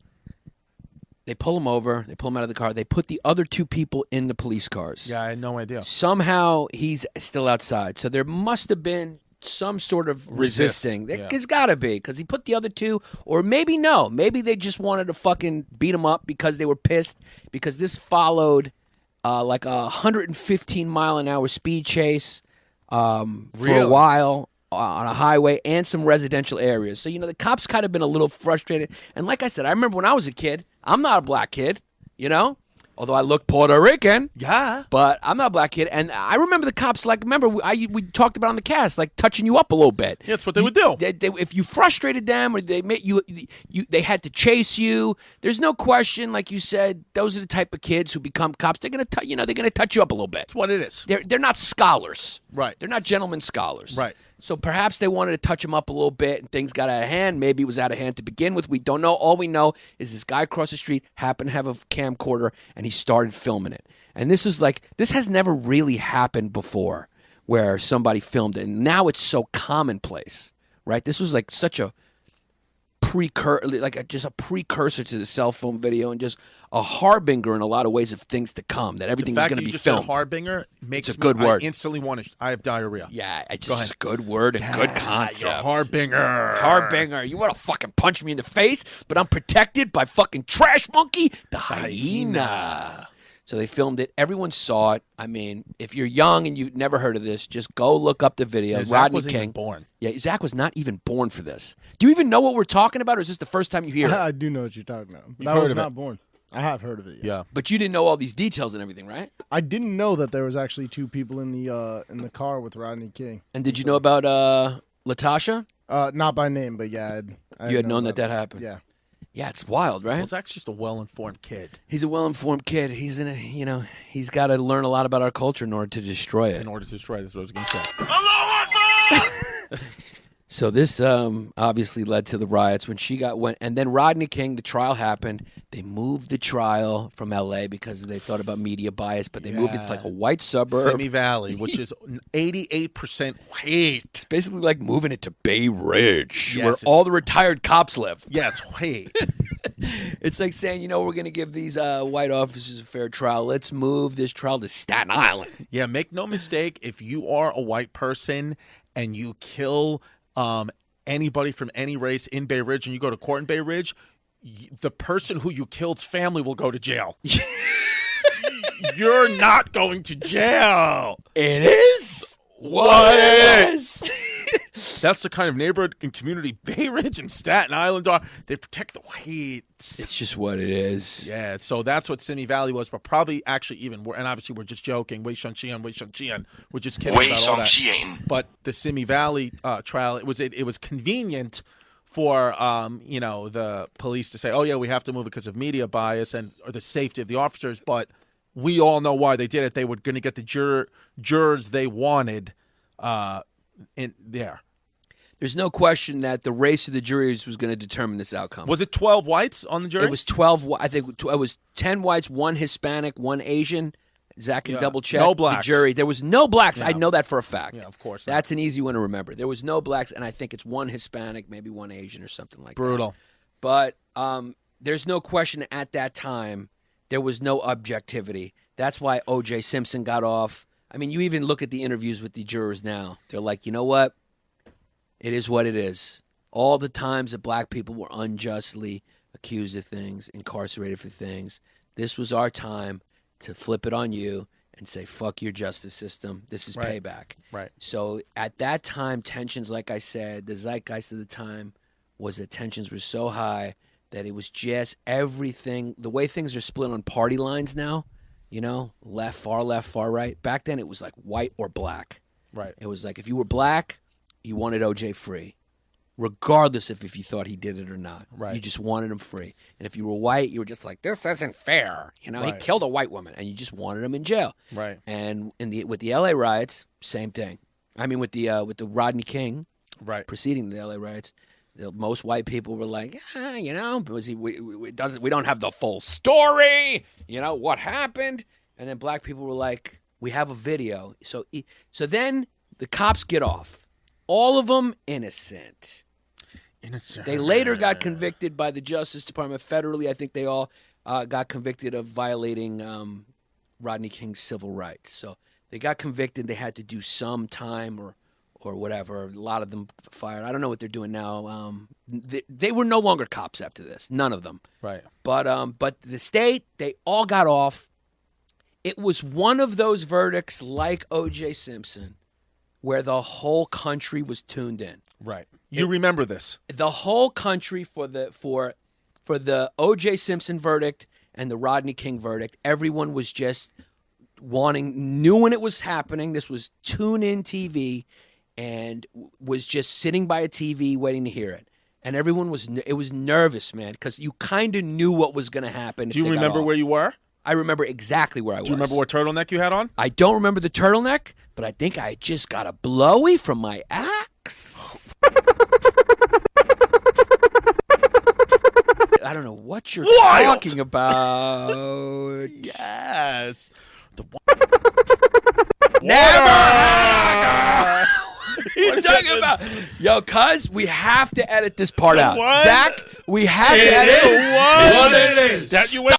[SPEAKER 5] they pull him over. They pull him out of the car. They put the other two people in the police cars.
[SPEAKER 4] Yeah, I had no idea.
[SPEAKER 5] Somehow he's still outside. So there must have been some sort of resisting. There's got to be, because he put the other two, or maybe no. Maybe they just wanted to fucking beat him up because they were pissed, because this followed like a 115-mile-an-hour speed chase for a while on a highway and some residential areas. So, you know, the cops kind of been a little frustrated. And like I said, I remember when I was a kid, I'm not a black kid, you know? Although I look Puerto Rican.
[SPEAKER 4] Yeah.
[SPEAKER 5] But I'm not a black kid. And I remember the cops, like, we talked about on the cast, like, touching you up a little bit.
[SPEAKER 4] Yeah, that's what they would do.
[SPEAKER 5] If you frustrated them or they made they had to chase you, there's no question, like you said, those are the type of kids who become cops. They're going to, they're going to touch you up a little bit.
[SPEAKER 4] That's what it is.
[SPEAKER 5] They're not scholars.
[SPEAKER 4] Right.
[SPEAKER 5] They're not gentlemen scholars.
[SPEAKER 4] Right.
[SPEAKER 5] So perhaps they wanted to touch him up a little bit and things got out of hand. Maybe it was out of hand to begin with. We don't know. All we know is this guy across the street happened to have a camcorder and he started filming it. And this has never really happened before where somebody filmed it. And now it's so commonplace, right? This was like such a just a precursor to the cell phone video and just a harbinger in a lot of ways of things to come, that everything is going to be filmed.
[SPEAKER 4] Said harbinger makes
[SPEAKER 5] it's a good word.
[SPEAKER 4] I instantly want to. I have diarrhea.
[SPEAKER 5] Yeah, it's just a good word and good concept.
[SPEAKER 4] Harbinger.
[SPEAKER 5] Harbinger. You want to fucking punch me in the face, but I'm protected by fucking Trash Monkey, the hyena. So they filmed it. Everyone saw it. I mean, if you're young and you've never heard of this, just go look up the video.
[SPEAKER 4] Yeah, Zach
[SPEAKER 5] Rodney
[SPEAKER 4] wasn't
[SPEAKER 5] King.
[SPEAKER 4] even born.
[SPEAKER 5] Yeah, Zach was not even born for this. Do you even know what we're talking about, or is this the first time you hear it?
[SPEAKER 6] I do know what you're talking about. But
[SPEAKER 4] You've
[SPEAKER 6] I
[SPEAKER 4] heard
[SPEAKER 6] was
[SPEAKER 4] of it.
[SPEAKER 6] not born. I have heard of it.
[SPEAKER 4] Yeah.
[SPEAKER 5] But you didn't know all these details and everything, right?
[SPEAKER 6] I didn't know that there was actually 2 people in the car with Rodney King.
[SPEAKER 5] And did you know about Latasha?
[SPEAKER 6] Not by name, but yeah.
[SPEAKER 5] You had known that happened.
[SPEAKER 6] Yeah.
[SPEAKER 5] Yeah, it's wild, right?
[SPEAKER 4] Well, Zach's just a well-informed kid.
[SPEAKER 5] He's a well-informed kid. He's he's got to learn a lot about our culture in order to destroy it.
[SPEAKER 4] In order to destroy, that's what I was going to say.
[SPEAKER 5] So this obviously led to the riots when and then Rodney King, the trial happened. They moved the trial from L.A. because they thought about media bias, but they moved it to like a white suburb.
[SPEAKER 4] Simi Valley, which is 88% white.
[SPEAKER 5] It's basically like moving it to Bay Ridge,
[SPEAKER 4] Yes,
[SPEAKER 5] where all the retired cops live.
[SPEAKER 4] Yeah, it's white.
[SPEAKER 5] It's like saying, we're going to give these white officers a fair trial. Let's move this trial to Staten Island.
[SPEAKER 4] Yeah, make no mistake, if you are a white person and you kill anybody from any race in Bay Ridge and you go to court in Bay Ridge, the person who you killed's family will go to jail. You're not going to jail.
[SPEAKER 5] It is what it is.
[SPEAKER 4] That's the kind of neighborhood and community Bay Ridge and Staten Island are. They protect the whites.
[SPEAKER 5] It's just what it is.
[SPEAKER 4] Yeah, so that's what Simi Valley was, but probably actually even more. And obviously, we're just joking. Wei Zhong Xians. We're just kidding about all that. But the Simi Valley trial, it was convenient for the police to say, oh yeah, we have to move it because of media bias or the safety of the officers. But we all know why they did it. They were going to get the jurors they wanted in there.
[SPEAKER 5] There's no question that the race of the juries was going to determine this outcome.
[SPEAKER 4] Was it 12 whites on the jury?
[SPEAKER 5] It was 12. I think it was 10 whites, 1 Hispanic, 1 Asian. Zach can double check.
[SPEAKER 4] No blacks.
[SPEAKER 5] The jury. There was no blacks.
[SPEAKER 4] Yeah.
[SPEAKER 5] I know that for a fact.
[SPEAKER 4] Yeah, of course.
[SPEAKER 5] That's an easy one to remember. There was no blacks, and I think it's 1 Hispanic, maybe 1 Asian or something like
[SPEAKER 4] Brutal.
[SPEAKER 5] that. But there's no question at that time there was no objectivity. That's why O.J. Simpson got off. I mean, you even look at the interviews with the jurors now. They're like, you know what? It is what it is. All the times that black people were unjustly accused of things, incarcerated for things, this was our time to flip it on you and say, fuck your justice system. This is payback.
[SPEAKER 4] Right.
[SPEAKER 5] So at that time, tensions, like I said, the zeitgeist of the time was that tensions were so high that it was just everything. The way things are split on party lines now, left, far right. Back then it was like white or black.
[SPEAKER 4] Right.
[SPEAKER 5] It was like if you were black, you wanted OJ free, regardless of if you thought he did it or not.
[SPEAKER 4] Right.
[SPEAKER 5] You just wanted him free. And if you were white, you were just like, this isn't fair. He killed a white woman, and you just wanted him in jail.
[SPEAKER 4] Right.
[SPEAKER 5] And with the LA riots, same thing. I mean, with the Rodney King, preceding the LA riots, most white people were like, we don't have the full story. What happened? And then black people were like, we have a video. So then the cops get off. All of them innocent. They later got convicted by the Justice Department federally. I think they all got convicted of violating Rodney King's civil rights. So they got convicted. They had to do some time or whatever. A lot of them fired. I don't know what they're doing now. They were no longer cops after this. None of them.
[SPEAKER 4] Right.
[SPEAKER 5] But the state, they all got off. It was one of those verdicts like O.J. Simpson where the whole country was tuned in.
[SPEAKER 4] Right. You remember this.
[SPEAKER 5] The whole country for the O.J. Simpson verdict and the Rodney King verdict, everyone was just knew when it was happening. This was tune-in TV and was just sitting by a TV waiting to hear it. And everyone was nervous, man, because you kind of knew what was going to happen.
[SPEAKER 4] Do you remember where you were?
[SPEAKER 5] I remember exactly where I was.
[SPEAKER 4] Do you remember what turtleneck you had on?
[SPEAKER 5] I don't remember the turtleneck, but I think I just got a blowy from my axe. I don't know what you're talking about.
[SPEAKER 4] Yes.
[SPEAKER 5] Never! What are you talking about? Yo, cuz, we have to edit this part out.
[SPEAKER 4] What?
[SPEAKER 5] Zach, we have to edit it.
[SPEAKER 1] What it is.
[SPEAKER 4] That you went.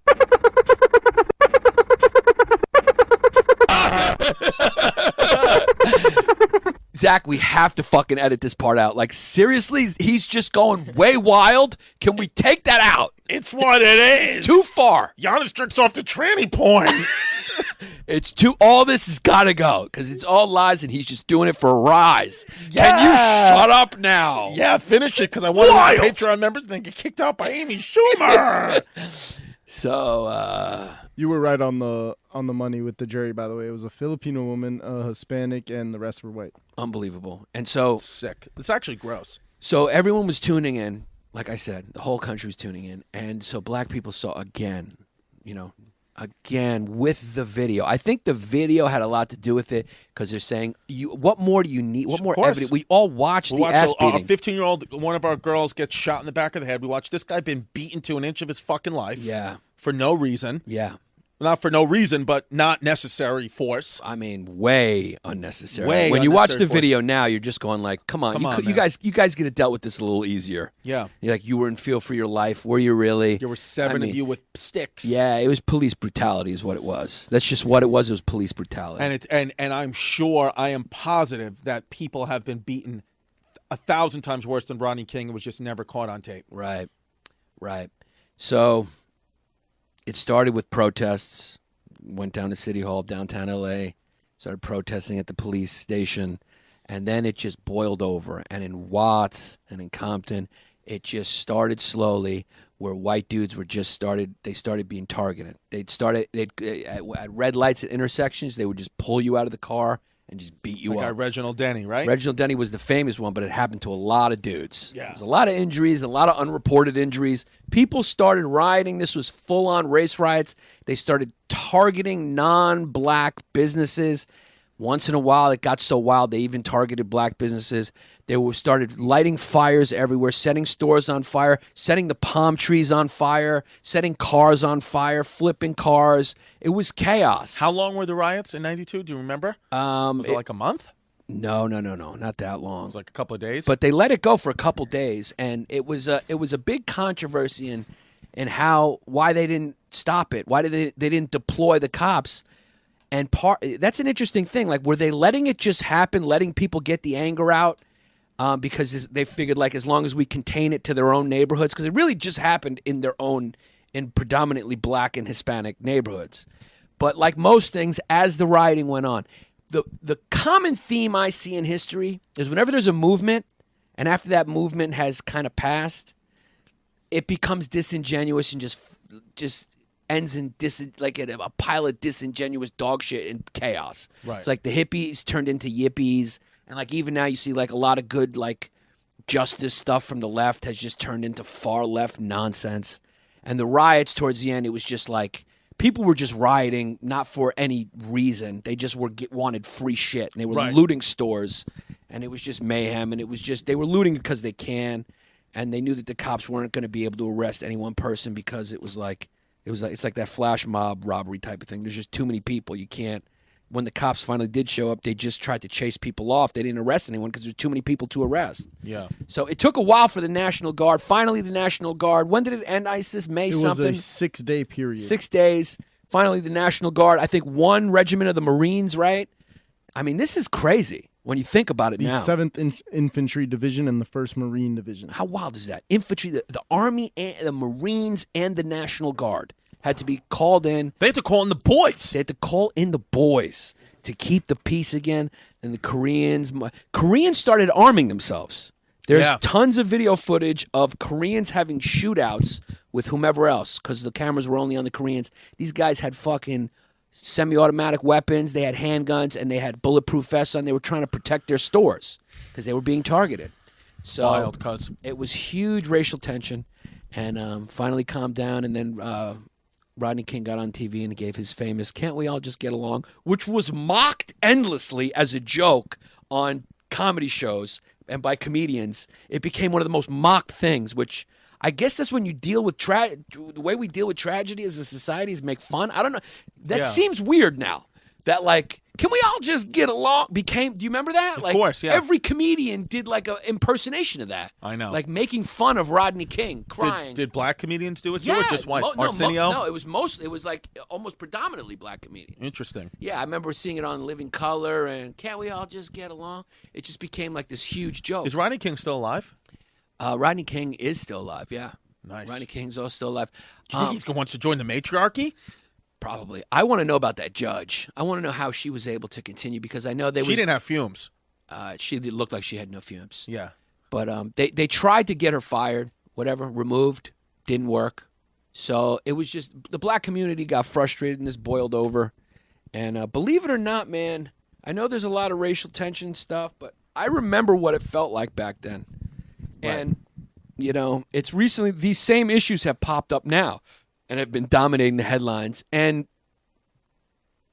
[SPEAKER 5] Zach, we have to fucking edit this part out. Like, seriously, he's just going way wild. Can we take that out?
[SPEAKER 4] It's what it is.
[SPEAKER 5] Too far.
[SPEAKER 4] Giannis jerks off to tranny porn.
[SPEAKER 5] It's too. All this has got to go because it's all lies, and he's just doing it for a rise.
[SPEAKER 4] Yeah.
[SPEAKER 5] Can you shut up now?
[SPEAKER 4] Yeah, finish it because I want my Patreon members and then get kicked out by Amy Schumer.
[SPEAKER 5] So,
[SPEAKER 6] You were right on the money with the jury, by the way. It was a Filipino woman, a Hispanic, and the rest were white.
[SPEAKER 5] unbelievable. And so,
[SPEAKER 4] Sick. It's actually gross.
[SPEAKER 5] so everyone was tuning in. Like I said, the whole country was tuning in, and so black people saw again with the video. I think the video had a lot to do with it because they're saying, what more do you need? What more evidence? We all watched the ass beating.
[SPEAKER 4] A 15-year-old, one of our girls gets shot in the back of the head. We watched this guy been beaten to an inch of his fucking life.
[SPEAKER 5] Yeah.
[SPEAKER 4] For no reason.
[SPEAKER 5] Yeah.
[SPEAKER 4] Not for no reason, but not necessary force.
[SPEAKER 5] I mean, way unnecessary.
[SPEAKER 4] Way
[SPEAKER 5] when you watch
[SPEAKER 4] unnecessary
[SPEAKER 5] the video now, you're just going like, come on, you guys could have dealt with this a little easier.
[SPEAKER 4] Yeah.
[SPEAKER 5] You're like, you were in feel for your life. Were you really?
[SPEAKER 4] There were seven of you with sticks.
[SPEAKER 5] Yeah, it was police brutality is what it was. That's just what it was. It was police brutality.
[SPEAKER 4] And I'm sure, I am positive that people have been beaten 1,000 times worse than Rodney King. It was just never caught on tape.
[SPEAKER 5] Right. So it started with protests. Went down to City Hall, downtown L.A., started protesting at the police station, and then it just boiled over. And in Watts and in Compton, it just started slowly where white dudes they started being targeted. At red lights at intersections, they would just pull you out of the car and just beat you up.
[SPEAKER 4] Reginald Denny, right?
[SPEAKER 5] Reginald Denny was the famous one, but it happened to a lot of dudes.
[SPEAKER 4] Yeah.
[SPEAKER 5] There was a lot of injuries, a lot of unreported injuries. People started rioting. This was full-on race riots. They started targeting non-black businesses. Once in a while, it got so wild, they even targeted black businesses. They started lighting fires everywhere, setting stores on fire, setting the palm trees on fire, setting cars on fire, flipping cars. It was chaos.
[SPEAKER 4] How long were the riots in 92? Do you remember? Was it like a month?
[SPEAKER 5] No, not that long.
[SPEAKER 4] It was like a couple of days?
[SPEAKER 5] But they let it go for a couple days, and it was a big controversy in why they didn't stop it, why they didn't deploy the cops. And that's an interesting thing. Like, were they letting it just happen, letting people get the anger out because they figured, like, as long as we contain it to their own neighborhoods, because it really just happened in predominantly black and Hispanic neighborhoods. But like most things, as the rioting went on, the common theme I see in history is whenever there's a movement, and after that movement has kind of passed, it becomes disingenuous and just ends in like a pile of disingenuous dog shit and chaos.
[SPEAKER 4] Right.
[SPEAKER 5] It's like the hippies turned into yippies, and like even now you see like a lot of good like justice stuff from the left has just turned into far left nonsense. And the riots towards the end, it was just like people were just rioting not for any reason. They just wanted free shit, and they were looting stores, and it was just mayhem. And it was just they were looting because they can, and they knew that the cops weren't going to be able to arrest any one person because it's like that flash mob robbery type of thing. There's just too many people. You can't. When the cops finally did show up, they just tried to chase people off. They didn't arrest anyone because there's too many people to arrest.
[SPEAKER 4] Yeah.
[SPEAKER 5] So it took a while for the National Guard. Finally, the National Guard. When did it end, ISIS? May something?
[SPEAKER 6] It was a 6-day period.
[SPEAKER 5] 6 days. Finally, the National Guard. I think one regiment of the Marines, right? I mean, this is crazy when you think about it now.
[SPEAKER 6] The 7th Infantry Division and the 1st Marine Division.
[SPEAKER 5] How wild is that? Infantry, the Army, and the Marines, and the National Guard had to be called in.
[SPEAKER 4] They had to call in the boys.
[SPEAKER 5] They had to call in the boys to keep the peace again. And the Koreans started arming themselves. There's tons of video footage of Koreans having shootouts with whomever else because the cameras were only on the Koreans. These guys had fucking semi-automatic weapons. They had handguns, and they had bulletproof vests on. They were trying to protect their stores because they were being targeted. So
[SPEAKER 4] Wild, cuz.
[SPEAKER 5] it was huge racial tension, and finally calmed down. And then Rodney King got on TV and gave his famous "Can't we all just get along?" which was mocked endlessly as a joke on comedy shows and by comedians. It became one of the most mocked things, which I guess that's when you deal with the way we deal with tragedy as a society is make fun. I don't know. That seems weird now. that like, can we all just get along? Do you remember that?
[SPEAKER 4] Of course, yeah.
[SPEAKER 5] Every comedian did like an impersonation of that.
[SPEAKER 4] I know.
[SPEAKER 5] Like making fun of Rodney King, crying.
[SPEAKER 4] Did black comedians do it too,
[SPEAKER 5] yeah,
[SPEAKER 4] or just white?
[SPEAKER 5] no,
[SPEAKER 4] Arsenio?
[SPEAKER 5] no, it was like almost predominantly black comedians.
[SPEAKER 4] Interesting.
[SPEAKER 5] Yeah, I remember seeing it on Living Color and Can't We All Just Get Along? It just became like this huge joke.
[SPEAKER 4] Is Rodney King still alive?
[SPEAKER 5] Rodney King is still alive, yeah.
[SPEAKER 4] Nice.
[SPEAKER 5] Rodney King's also still alive.
[SPEAKER 4] Do you think he wants to join the matriarchy?
[SPEAKER 5] Probably. I want to know about that judge. I want to know how she was able to continue because I know
[SPEAKER 4] She didn't have fumes.
[SPEAKER 5] She looked like she had no fumes.
[SPEAKER 4] Yeah.
[SPEAKER 5] But they tried to get her fired, whatever, removed, didn't work. So it was just the black community got frustrated and this boiled over. And believe it or not, man, I know there's a lot of racial tension and stuff, but I remember what it felt like back then.
[SPEAKER 4] Right.
[SPEAKER 5] And, you know, it's recently these same issues have popped up now and have been dominating the headlines. And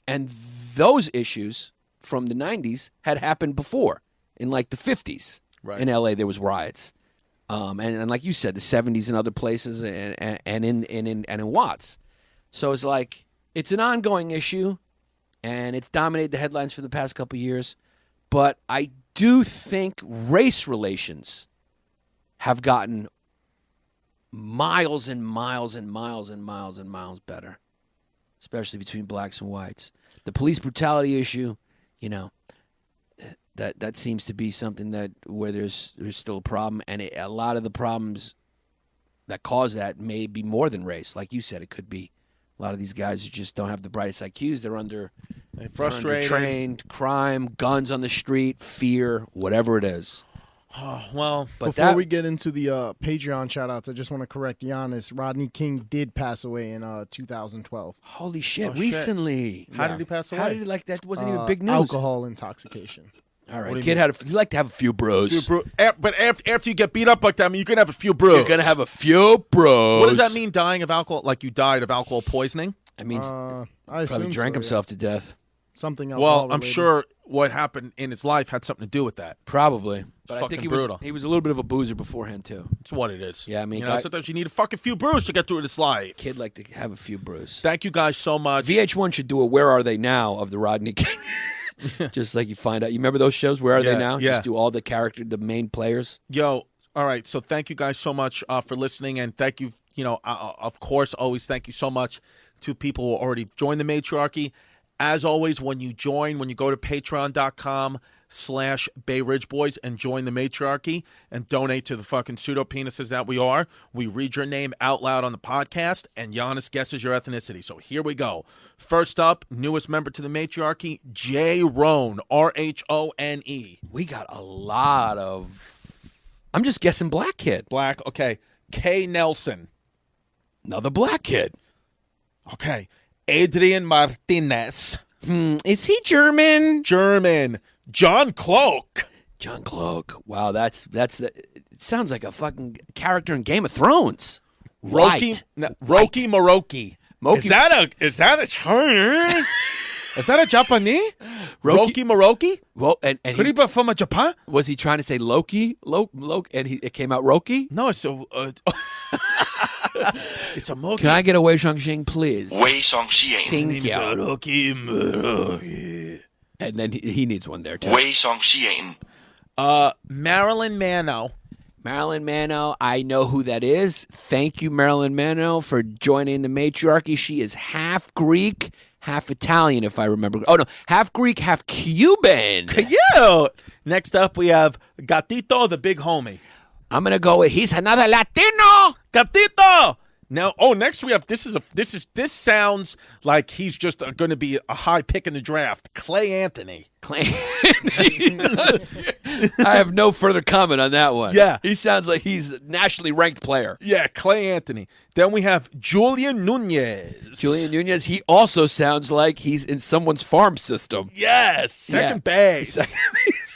[SPEAKER 5] those issues from the 90s had happened before in like the 50s.
[SPEAKER 4] Right.
[SPEAKER 5] In LA, there was riots. And like you said, the 70s in other places and in Watts. So it's like it's an ongoing issue, and it's dominated the headlines for the past couple of years. But I do think race relations have gotten miles and miles and miles and miles and miles better, especially between blacks and whites. The police brutality issue, you know, that seems to be something that where there's still a problem, and a lot of the problems that cause that may be more than race. Like you said, it could be a lot of these guys who just don't have the brightest IQs. They're
[SPEAKER 4] Frustrated.
[SPEAKER 5] trained, crime, guns on the street, fear, whatever it is.
[SPEAKER 4] Oh, well,
[SPEAKER 5] But
[SPEAKER 6] Before
[SPEAKER 5] that,
[SPEAKER 6] we get into the Patreon shout-outs, I just want to correct Giannis. Rodney King did pass away in 2012.
[SPEAKER 5] holy shit,
[SPEAKER 4] Oh, shit.
[SPEAKER 5] recently.
[SPEAKER 4] how did he pass away?
[SPEAKER 5] How did he like that? Wasn't even big news.
[SPEAKER 6] Alcohol intoxication.
[SPEAKER 5] All
[SPEAKER 4] What
[SPEAKER 5] right,
[SPEAKER 4] do you
[SPEAKER 5] kid
[SPEAKER 4] mean?
[SPEAKER 5] he liked to have a few bros.
[SPEAKER 4] But after you get beat up like that, I mean, you're going to have a few brews.
[SPEAKER 5] You're gonna have a few bros.
[SPEAKER 4] What does that mean, dying of alcohol? Like you died of alcohol poisoning?
[SPEAKER 5] That means
[SPEAKER 6] I
[SPEAKER 5] probably
[SPEAKER 6] assume
[SPEAKER 5] drank
[SPEAKER 6] so, yeah.
[SPEAKER 5] himself to death.
[SPEAKER 6] Something else.
[SPEAKER 4] Well, I'm sure what happened in his life had something to do with that.
[SPEAKER 5] Probably. But I
[SPEAKER 4] fucking
[SPEAKER 5] think he
[SPEAKER 4] brutal.
[SPEAKER 5] was a little bit of a boozer beforehand too.
[SPEAKER 4] It's what it is.
[SPEAKER 5] Yeah, I mean,
[SPEAKER 4] you know, sometimes you need a fucking few brews to get through this life.
[SPEAKER 5] Kid liked to have a few brews.
[SPEAKER 4] Thank you guys so much.
[SPEAKER 5] VH1 should do a Where Are They Now of the Rodney King. Just like you find out. You remember those shows? Where Are They
[SPEAKER 4] Yeah,
[SPEAKER 5] Now?
[SPEAKER 4] yeah.
[SPEAKER 5] Just do all the main players.
[SPEAKER 4] Yo, all right. So thank you guys so much for listening, and thank you. You know, of course, always thank you so much to people who already joined the matriarchy. As always, when you go to patreon.com/Bay Ridge Boys and join the matriarchy and donate to the fucking pseudo penises that we are, we read your name out loud on the podcast, and Giannis guesses your ethnicity. So here we go. First up, newest member to the matriarchy, Jay Rohn, Rhone.
[SPEAKER 5] We got a lot of. I'm just guessing black kid.
[SPEAKER 4] Black. Okay. K. Nelson.
[SPEAKER 5] Another black kid.
[SPEAKER 4] Okay. Adrian Martinez.
[SPEAKER 5] Is he German?
[SPEAKER 4] German. John Cloak.
[SPEAKER 5] John Cloak. Wow, that's it sounds like a fucking character in Game of Thrones.
[SPEAKER 4] Roki Moroki.
[SPEAKER 5] Moki-
[SPEAKER 4] Is that a Chinese? Is that a Japanese? Roki Moroki?
[SPEAKER 5] Well, and
[SPEAKER 4] Could he be from a Japan?
[SPEAKER 5] was he trying to say Loki? Loki, and it came out Roki?
[SPEAKER 4] No, it's a it's a Moki.
[SPEAKER 5] Can I get a Wei Zhong Xians, please?
[SPEAKER 1] Wei Zhong Xians.
[SPEAKER 5] Thank you.
[SPEAKER 4] Roki Moroki.
[SPEAKER 5] And then he needs one there too.
[SPEAKER 1] Wei Zhong Xians.
[SPEAKER 4] Marilyn Mano.
[SPEAKER 5] Marilyn Mano, I know who that is. Thank you, Marilyn Mano, for joining the matriarchy. She is half Greek, half Italian, if I remember. Oh, no, half Greek, half Cuban.
[SPEAKER 4] Cute. Next up, we have Gatito, the big homie.
[SPEAKER 5] I'm going to go with he's another Latino.
[SPEAKER 4] Gatito. Now, next we have this sounds like he's just going to be a high pick in the draft. Clay Anthony.
[SPEAKER 5] I have no further comment on that one.
[SPEAKER 4] Yeah.
[SPEAKER 5] He sounds like he's a nationally ranked player.
[SPEAKER 4] Yeah, Clay Anthony. Then we have Julian Nunez.
[SPEAKER 5] Julian Nunez, he also sounds like he's in someone's farm system.
[SPEAKER 4] Yes, second base.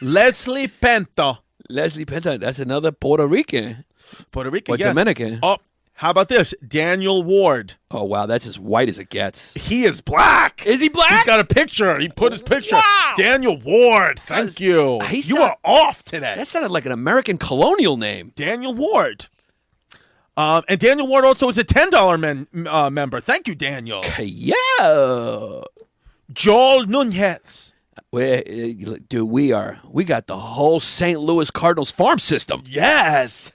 [SPEAKER 4] Leslie Pento.
[SPEAKER 5] Leslie Penta, that's another Puerto Rican.
[SPEAKER 4] Puerto Rican,
[SPEAKER 5] Or
[SPEAKER 4] yes.
[SPEAKER 5] Dominican.
[SPEAKER 4] Oh, how about this? Daniel Ward.
[SPEAKER 5] Oh, wow, that's as white as it gets.
[SPEAKER 4] He is black.
[SPEAKER 5] Is he black?
[SPEAKER 4] He's got a picture. He put his picture.
[SPEAKER 5] Wow.
[SPEAKER 4] Daniel Ward. Thank you.
[SPEAKER 5] He
[SPEAKER 4] You
[SPEAKER 5] sound-
[SPEAKER 4] are off today.
[SPEAKER 5] That sounded like an American colonial name.
[SPEAKER 4] Daniel Ward. And Daniel Ward also is a $10 member. Thank you, Daniel.
[SPEAKER 5] Yeah.
[SPEAKER 4] Joel Nunez.
[SPEAKER 5] Dude, we got the whole St. Louis Cardinals farm system.
[SPEAKER 4] Yes.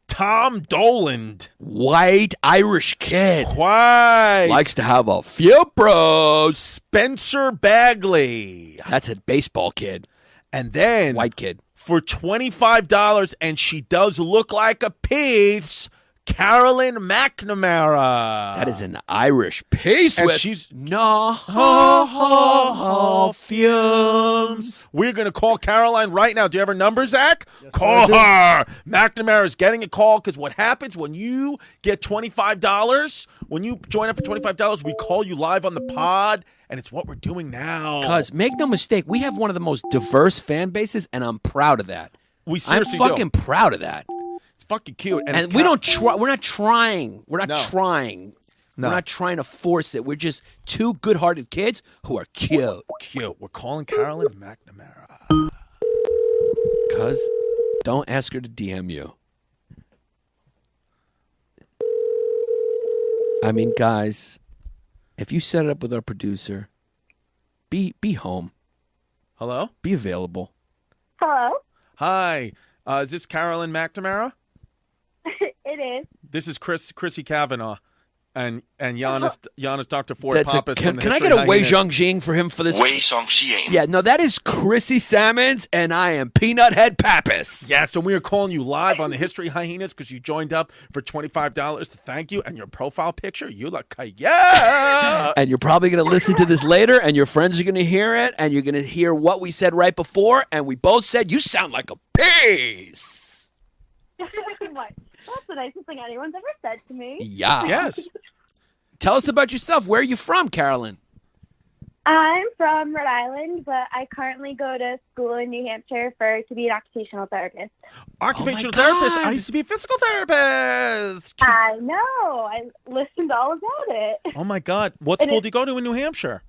[SPEAKER 4] Tom Doland.
[SPEAKER 5] White Irish kid.
[SPEAKER 4] White.
[SPEAKER 5] Likes to have a few bros.
[SPEAKER 4] Spencer Bagley.
[SPEAKER 5] That's a baseball kid.
[SPEAKER 4] And then
[SPEAKER 5] White kid.
[SPEAKER 4] for $25, and she does look like a piece, Carolyn McNamara.
[SPEAKER 5] That is an Irish piece
[SPEAKER 4] And
[SPEAKER 5] with
[SPEAKER 4] she's
[SPEAKER 5] no fumes.
[SPEAKER 4] We're going to call Caroline right now. Do you have her number, Zach?
[SPEAKER 6] Yes,
[SPEAKER 4] Call
[SPEAKER 6] I
[SPEAKER 4] her. McNamara is getting a call because what happens when you get $25, when you join up for $25, we call you live on the pod, and it's what we're doing now.
[SPEAKER 5] Because make no mistake, we have one of the most diverse fan bases, and I'm proud of that.
[SPEAKER 4] We
[SPEAKER 5] I'm
[SPEAKER 4] seriously
[SPEAKER 5] fucking
[SPEAKER 4] do.
[SPEAKER 5] proud of that.
[SPEAKER 4] It's fucking cute.
[SPEAKER 5] And
[SPEAKER 4] it's
[SPEAKER 5] we don't try. We're not trying. We're not
[SPEAKER 4] No.
[SPEAKER 5] trying.
[SPEAKER 4] No.
[SPEAKER 5] We're not trying to force it. We're just two good-hearted kids who are cute.
[SPEAKER 4] Cute. We're calling Carolyn McNamara.
[SPEAKER 5] Cuz don't ask her to DM you. I mean, guys, if you set it up with our producer, be home.
[SPEAKER 4] Hello?
[SPEAKER 5] Be available.
[SPEAKER 7] Hello.
[SPEAKER 4] Hi. Is this Carolyn McNamara?
[SPEAKER 7] It is.
[SPEAKER 4] This is Chrissy Kavanaugh and Giannis Dr. Ford
[SPEAKER 5] That's
[SPEAKER 4] Pappas.
[SPEAKER 5] can
[SPEAKER 4] from the
[SPEAKER 5] I
[SPEAKER 4] History
[SPEAKER 5] get a Wei
[SPEAKER 4] Hyenas.
[SPEAKER 5] Zhong Xian for him for this?
[SPEAKER 1] Wei Zhong Xians.
[SPEAKER 5] Yeah, no, that is Chrissy Salmons, and I am Peanut Head Pappas.
[SPEAKER 4] Yeah, so we are calling you live on the History Hyenas because you joined up for $25 to thank you, and your profile picture, you look yeah.
[SPEAKER 5] And you're probably going to listen to this later, and your friends are going to hear it, and you're going to hear what we said right before, and we both said, you sound like a piece.
[SPEAKER 7] What? That's the nicest thing anyone's ever said to me.
[SPEAKER 5] Yeah.
[SPEAKER 4] Yes.
[SPEAKER 5] Tell us about yourself. Where are you from, Carolyn?
[SPEAKER 7] I'm from Rhode Island, but I currently go to school in New Hampshire to be an occupational therapist.
[SPEAKER 4] Occupational
[SPEAKER 5] Oh my
[SPEAKER 4] therapist.
[SPEAKER 5] God.
[SPEAKER 4] I used to be a physical therapist.
[SPEAKER 7] I know. I listened all about it.
[SPEAKER 4] Oh, my God. What
[SPEAKER 7] And
[SPEAKER 4] school
[SPEAKER 7] it-
[SPEAKER 4] do you go to in New Hampshire?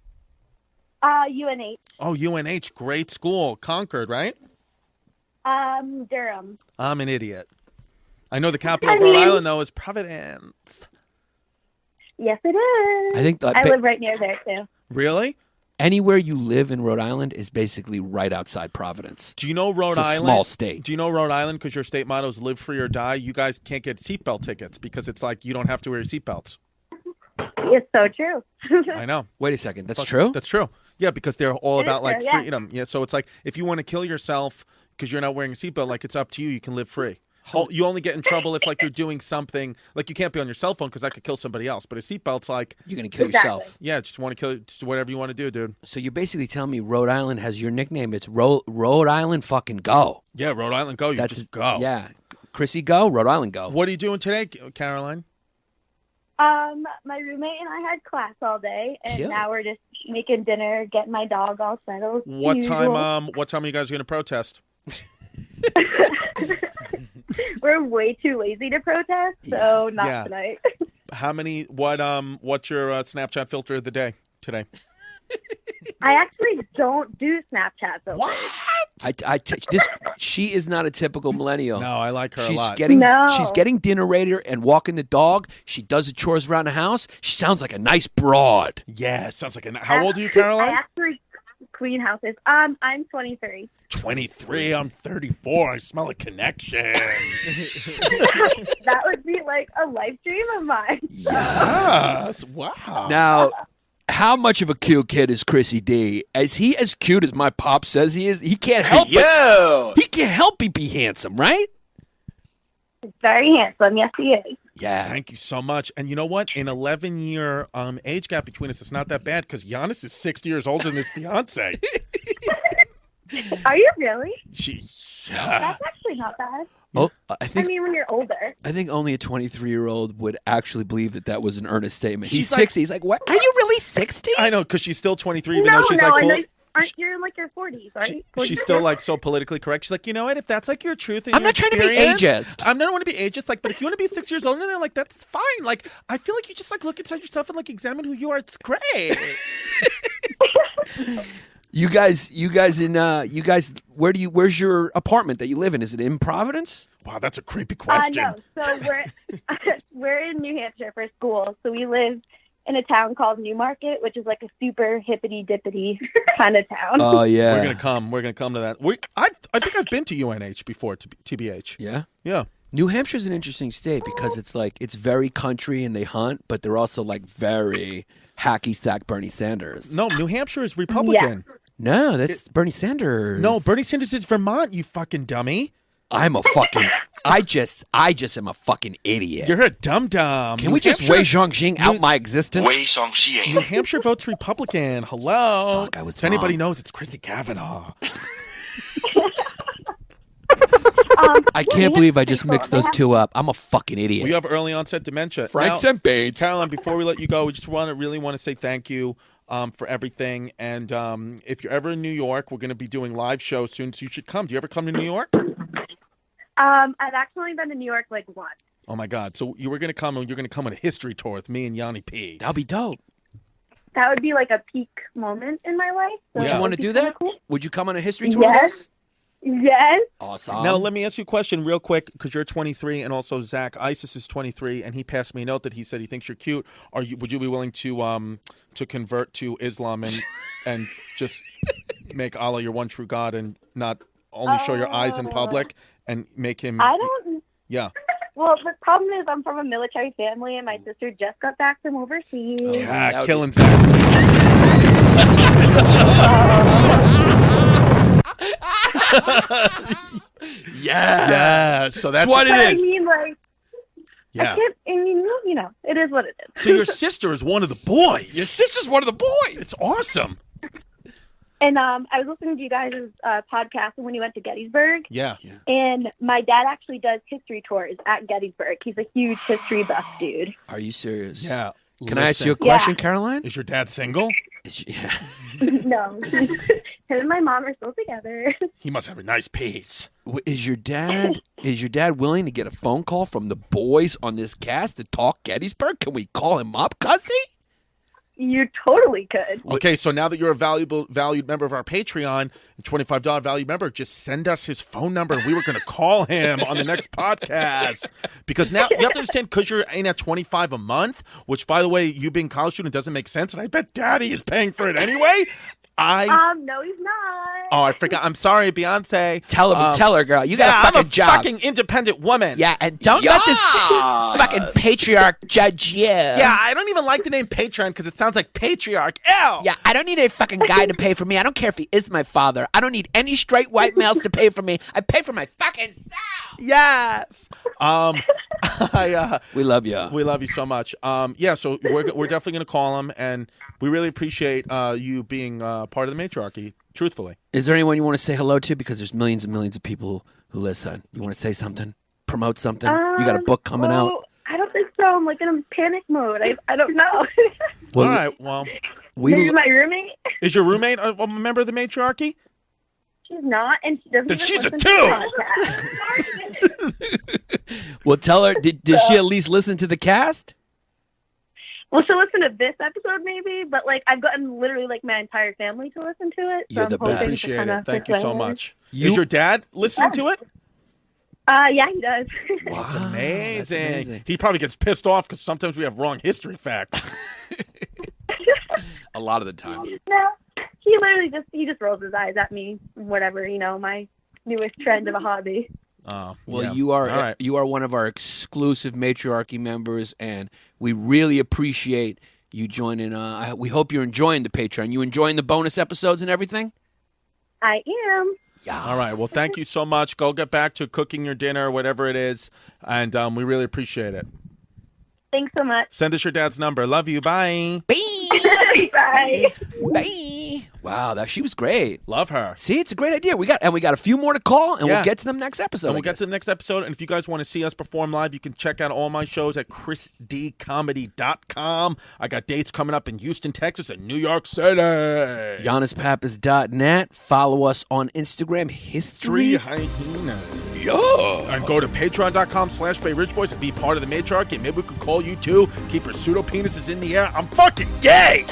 [SPEAKER 7] UNH.
[SPEAKER 4] Oh, UNH. Great school. Concord, right?
[SPEAKER 7] Durham.
[SPEAKER 4] I'm an idiot. I know the capital of
[SPEAKER 7] I
[SPEAKER 4] Rhode
[SPEAKER 7] mean-
[SPEAKER 4] Island, though, is Providence.
[SPEAKER 7] Yes, it is.
[SPEAKER 5] I think
[SPEAKER 7] I live right near there, too.
[SPEAKER 4] Really?
[SPEAKER 5] anywhere you live in Rhode Island is basically right outside Providence.
[SPEAKER 4] Do you know Rhode
[SPEAKER 5] It's a
[SPEAKER 4] Island?
[SPEAKER 5] small state.
[SPEAKER 4] Do you know Rhode Island? Because your state motto is live free or die. You guys can't get seatbelt tickets because it's like you don't have to wear your seatbelts.
[SPEAKER 7] It's so true.
[SPEAKER 4] I know.
[SPEAKER 5] Wait a second. That's
[SPEAKER 4] Fuck,
[SPEAKER 5] true?
[SPEAKER 4] That's true. Yeah, because they're all
[SPEAKER 7] It is
[SPEAKER 4] about like
[SPEAKER 7] true, yeah.
[SPEAKER 4] freedom. Yeah, so it's like if you want to kill yourself because you're not wearing a seatbelt, like it's up to you. You can live free. You only get in trouble if like you're doing something like you can't be on your cell phone because that could kill somebody else. But a seatbelt's like
[SPEAKER 5] You're going to kill
[SPEAKER 7] Exactly.
[SPEAKER 5] yourself.
[SPEAKER 4] yeah, just want to kill, just whatever you want to do, dude.
[SPEAKER 5] So you're basically telling me Rhode Island has your nickname. It's Rhode Island fucking go.
[SPEAKER 4] Yeah, Rhode Island, go. You
[SPEAKER 5] That's
[SPEAKER 4] just go.
[SPEAKER 5] Yeah. Chrissy go, Rhode Island go.
[SPEAKER 4] What are you doing today, Caroline?
[SPEAKER 7] My roommate and I had class all day, and
[SPEAKER 5] Cute.
[SPEAKER 7] now we're just making dinner, getting my dog all settled.
[SPEAKER 4] What
[SPEAKER 7] Usual.
[SPEAKER 4] time? What time are you guys going to protest?
[SPEAKER 7] We're way too lazy to protest, so not
[SPEAKER 4] Yeah.
[SPEAKER 7] tonight.
[SPEAKER 4] How many? What's your Snapchat filter of the day today?
[SPEAKER 7] I actually don't do Snapchat filters.
[SPEAKER 4] What?
[SPEAKER 5] She is not a typical millennial.
[SPEAKER 4] No, I like her a
[SPEAKER 5] She's
[SPEAKER 4] lot.
[SPEAKER 7] No.
[SPEAKER 5] getting dinner ready and walking the dog. She does the chores around the house. She sounds like a nice broad.
[SPEAKER 4] Yeah, it sounds like a. How old are you, Caroline?
[SPEAKER 7] I actually clean houses. I'm 23.
[SPEAKER 4] 23. I'm 34. I smell a connection.
[SPEAKER 7] That would be like a life dream of mine.
[SPEAKER 4] Yes. Wow.
[SPEAKER 5] Now, how much of a cute kid is Chrissy D? Is he as cute as my pop says he is? He can't help
[SPEAKER 1] Yo!
[SPEAKER 5] he can't help but be handsome, right?
[SPEAKER 7] Very handsome. Yes, he is.
[SPEAKER 5] Yeah.
[SPEAKER 4] Thank you so much. And you know what? An 11-year age gap between us is not that bad because Giannis is 60 years older than his fiance.
[SPEAKER 7] Are you really?
[SPEAKER 4] Yeah.
[SPEAKER 7] That's actually not bad.
[SPEAKER 5] Oh, I
[SPEAKER 7] I
[SPEAKER 5] think
[SPEAKER 7] mean, when you're older.
[SPEAKER 5] only a 23-year-old would actually believe that was an earnest statement. He's
[SPEAKER 4] She's like-
[SPEAKER 5] 60. He's like, "What? Are you really 60?"
[SPEAKER 4] I know because she's still 23, even
[SPEAKER 7] No,
[SPEAKER 4] though she's
[SPEAKER 7] no,
[SPEAKER 4] like
[SPEAKER 7] I
[SPEAKER 4] cool.
[SPEAKER 7] know. Aren't you in like your 40s, right?
[SPEAKER 4] She's still like so politically correct. She's like, you know what? If that's like your truth, and
[SPEAKER 5] I'm
[SPEAKER 4] your
[SPEAKER 5] not trying to be
[SPEAKER 4] experience-
[SPEAKER 5] ageist.
[SPEAKER 4] I don't want to be ageist. Like, but if you want to be 6 years older, then like that's fine. Like, I feel like you just like look inside yourself and like examine who you are. It's great.
[SPEAKER 5] You guys, where's your apartment that you live in? Is it in Providence?
[SPEAKER 4] Wow, that's a creepy question.
[SPEAKER 7] No, so we're we're in New Hampshire for school, so we live in a town called Newmarket, which is like a super hippity-dippity kind of town.
[SPEAKER 5] Oh, yeah.
[SPEAKER 4] We're gonna come to that. I think I've been to UNH before, TBH.
[SPEAKER 5] Yeah?
[SPEAKER 4] Yeah.
[SPEAKER 5] New Hampshire's an interesting state because it's very country and they hunt, but they're also like very hacky sack Bernie Sanders.
[SPEAKER 4] No, New Hampshire is Republican.
[SPEAKER 5] No, that's Bernie Sanders.
[SPEAKER 4] No, Bernie Sanders is Vermont, you fucking dummy.
[SPEAKER 5] I'm a fucking. I just am a fucking idiot.
[SPEAKER 4] You're a dum-dum.
[SPEAKER 5] Can we just Wei Zhong Xians out my existence?
[SPEAKER 1] Wei Zhong
[SPEAKER 4] New
[SPEAKER 1] Xians.
[SPEAKER 4] Hampshire votes Republican. Hello.
[SPEAKER 5] Fuck, I was
[SPEAKER 4] if anybody
[SPEAKER 5] wrong.
[SPEAKER 4] knows, it's Chrissy Kavanaugh.
[SPEAKER 5] I can't believe I just mixed those two up. I'm a fucking idiot.
[SPEAKER 4] We have early onset dementia.
[SPEAKER 5] Frank
[SPEAKER 4] Now,
[SPEAKER 5] Bates.
[SPEAKER 4] Caroline, before we let you go, we just really want to say thank you for everything. And if you're ever in New York, we're going to be doing live shows soon, so you should come. Do you ever come to New York?
[SPEAKER 7] I've actually been to New York like once.
[SPEAKER 4] Oh, my God. So you were going to come, and you're going to come on a history tour with me and Yanni P.
[SPEAKER 5] That'll be dope.
[SPEAKER 7] That would be like a peak moment in my life. So
[SPEAKER 5] Would
[SPEAKER 4] Yeah.
[SPEAKER 5] you want to
[SPEAKER 7] would be
[SPEAKER 5] do
[SPEAKER 7] kinda
[SPEAKER 5] that?
[SPEAKER 7] cool.
[SPEAKER 5] Would you come on a history tour with
[SPEAKER 7] Yes.
[SPEAKER 5] us?
[SPEAKER 7] Yes.
[SPEAKER 5] Awesome.
[SPEAKER 4] Now, let me ask you a question real quick, because you're 23, and also Zach Isis is 23, and he passed me a note that he said he thinks you're cute. Would you be willing to convert to Islam and just make Allah your one true God and not only show your eyes in public and make him?
[SPEAKER 7] I don't.
[SPEAKER 4] Yeah.
[SPEAKER 7] Well, the problem is I'm from a military family, and my sister just got back from overseas.
[SPEAKER 5] that would
[SPEAKER 4] Killing Zach's. Yeah. So that's
[SPEAKER 5] what it
[SPEAKER 7] But I
[SPEAKER 5] is.
[SPEAKER 7] mean, like,
[SPEAKER 4] Yeah.
[SPEAKER 7] I can't, I mean, you know, it is what it is.
[SPEAKER 4] So your sister is one of the boys.
[SPEAKER 5] Your sister's one of the boys.
[SPEAKER 4] It's awesome.
[SPEAKER 7] And I was listening to you guys' podcast when you went to Gettysburg,
[SPEAKER 4] Yeah.
[SPEAKER 7] and my dad actually does history tours at Gettysburg. He's a huge history buff dude.
[SPEAKER 5] Are you serious?
[SPEAKER 4] Yeah.
[SPEAKER 5] Can I ask you a
[SPEAKER 7] Yeah.
[SPEAKER 5] question, Caroline?
[SPEAKER 4] Is your dad single?
[SPEAKER 5] Yeah.
[SPEAKER 7] No, him and my mom are still together.
[SPEAKER 4] He must have a nice piece.
[SPEAKER 5] Is your dad willing to get a phone call from the boys on this cast to talk Gettysburg? Can we call him up, Cussy?
[SPEAKER 7] You totally could.
[SPEAKER 4] Okay, so now that you're a valued member of our Patreon, a $25 valued member, just send us his phone number. We were going to call him on the next podcast. Because now, you have to understand, because you're in at $25 a month, which, by the way, you being a college student doesn't make sense, and I bet Daddy is paying for it anyway.
[SPEAKER 7] No, he's not.
[SPEAKER 4] Oh, I forgot. I'm sorry, Beyonce.
[SPEAKER 5] Tell her, girl. You got a
[SPEAKER 4] I'm
[SPEAKER 5] fucking job.
[SPEAKER 4] fucking independent woman.
[SPEAKER 5] Yeah, and don't let this fucking patriarch judge you.
[SPEAKER 4] Yeah, I don't even like the name Patreon because it sounds like patriarch. Ew.
[SPEAKER 5] Yeah, I don't need a fucking guy to pay for me. I don't care if he is my father. I don't need any straight white males to pay for me. I pay for my fucking self.
[SPEAKER 4] Yes.
[SPEAKER 5] We love you.
[SPEAKER 4] We love you so much. Yeah, so we're definitely going to call him, and we really appreciate you being part of the matriarchy, truthfully.
[SPEAKER 5] Is there anyone you want to say hello to? Because there's millions and millions of people who listen. You want to say something? Promote something? You got a book coming out?
[SPEAKER 7] I don't think so. I'm like in a panic mode. I don't know.
[SPEAKER 5] Well,
[SPEAKER 4] All right, well,
[SPEAKER 7] Maybe my roommate?
[SPEAKER 4] is your roommate a member of the matriarchy?
[SPEAKER 7] She's not, and she doesn't
[SPEAKER 4] Then
[SPEAKER 7] even
[SPEAKER 4] she's a
[SPEAKER 7] listen to the
[SPEAKER 4] two.
[SPEAKER 7] podcast.
[SPEAKER 5] well, tell her. Did she at least listen to the cast?
[SPEAKER 7] Well, she'll listen to this episode maybe, but like I've gotten literally like my entire family to listen to it. So
[SPEAKER 5] You're
[SPEAKER 7] I'm
[SPEAKER 5] the
[SPEAKER 7] hoping
[SPEAKER 5] best.
[SPEAKER 7] to
[SPEAKER 4] Appreciate
[SPEAKER 7] kinda
[SPEAKER 4] it. Thank you so
[SPEAKER 7] persuade.
[SPEAKER 4] much. Is your dad listening to it?
[SPEAKER 7] Yeah, he does.
[SPEAKER 5] Wow,
[SPEAKER 4] That's amazing.
[SPEAKER 5] that's amazing.
[SPEAKER 4] He probably gets pissed off because sometimes we have wrong history facts.
[SPEAKER 5] A lot of the time.
[SPEAKER 7] No, he literally just rolls his eyes at me. Whatever, my newest trend of a hobby.
[SPEAKER 4] Oh,
[SPEAKER 5] Well,
[SPEAKER 4] yeah.
[SPEAKER 5] you are
[SPEAKER 4] All right.
[SPEAKER 5] you are one of our exclusive matriarchy members, and we really appreciate you joining. We hope you're enjoying the Patreon. You enjoying the bonus episodes and everything?
[SPEAKER 7] I am.
[SPEAKER 5] Yeah.
[SPEAKER 4] All right. Well, thank you so much. Go get back to cooking your dinner, whatever it is, and we really appreciate it.
[SPEAKER 7] Thanks so much.
[SPEAKER 4] Send us your dad's number. Love you. Bye.
[SPEAKER 7] Bye.
[SPEAKER 5] Bye. Wow, she was great.
[SPEAKER 4] Love her.
[SPEAKER 5] See, it's a great idea. We got a few more to call, and
[SPEAKER 4] Yeah.
[SPEAKER 5] we'll get to them next episode.
[SPEAKER 4] And we'll get to the next episode. And if you guys want to see us perform live, you can check out all my shows at chrisdcomedy.com. I got dates coming up in Houston, Texas, and New York City.
[SPEAKER 5] YannisPappas.net. Follow us on Instagram, History.
[SPEAKER 4] Hyenas.
[SPEAKER 5] Yeah.
[SPEAKER 4] And go to patreon.com/BayRichBoys and be part of the matriarchy. Maybe we could call you too. Keep your pseudo penises in the air. I'm fucking gay.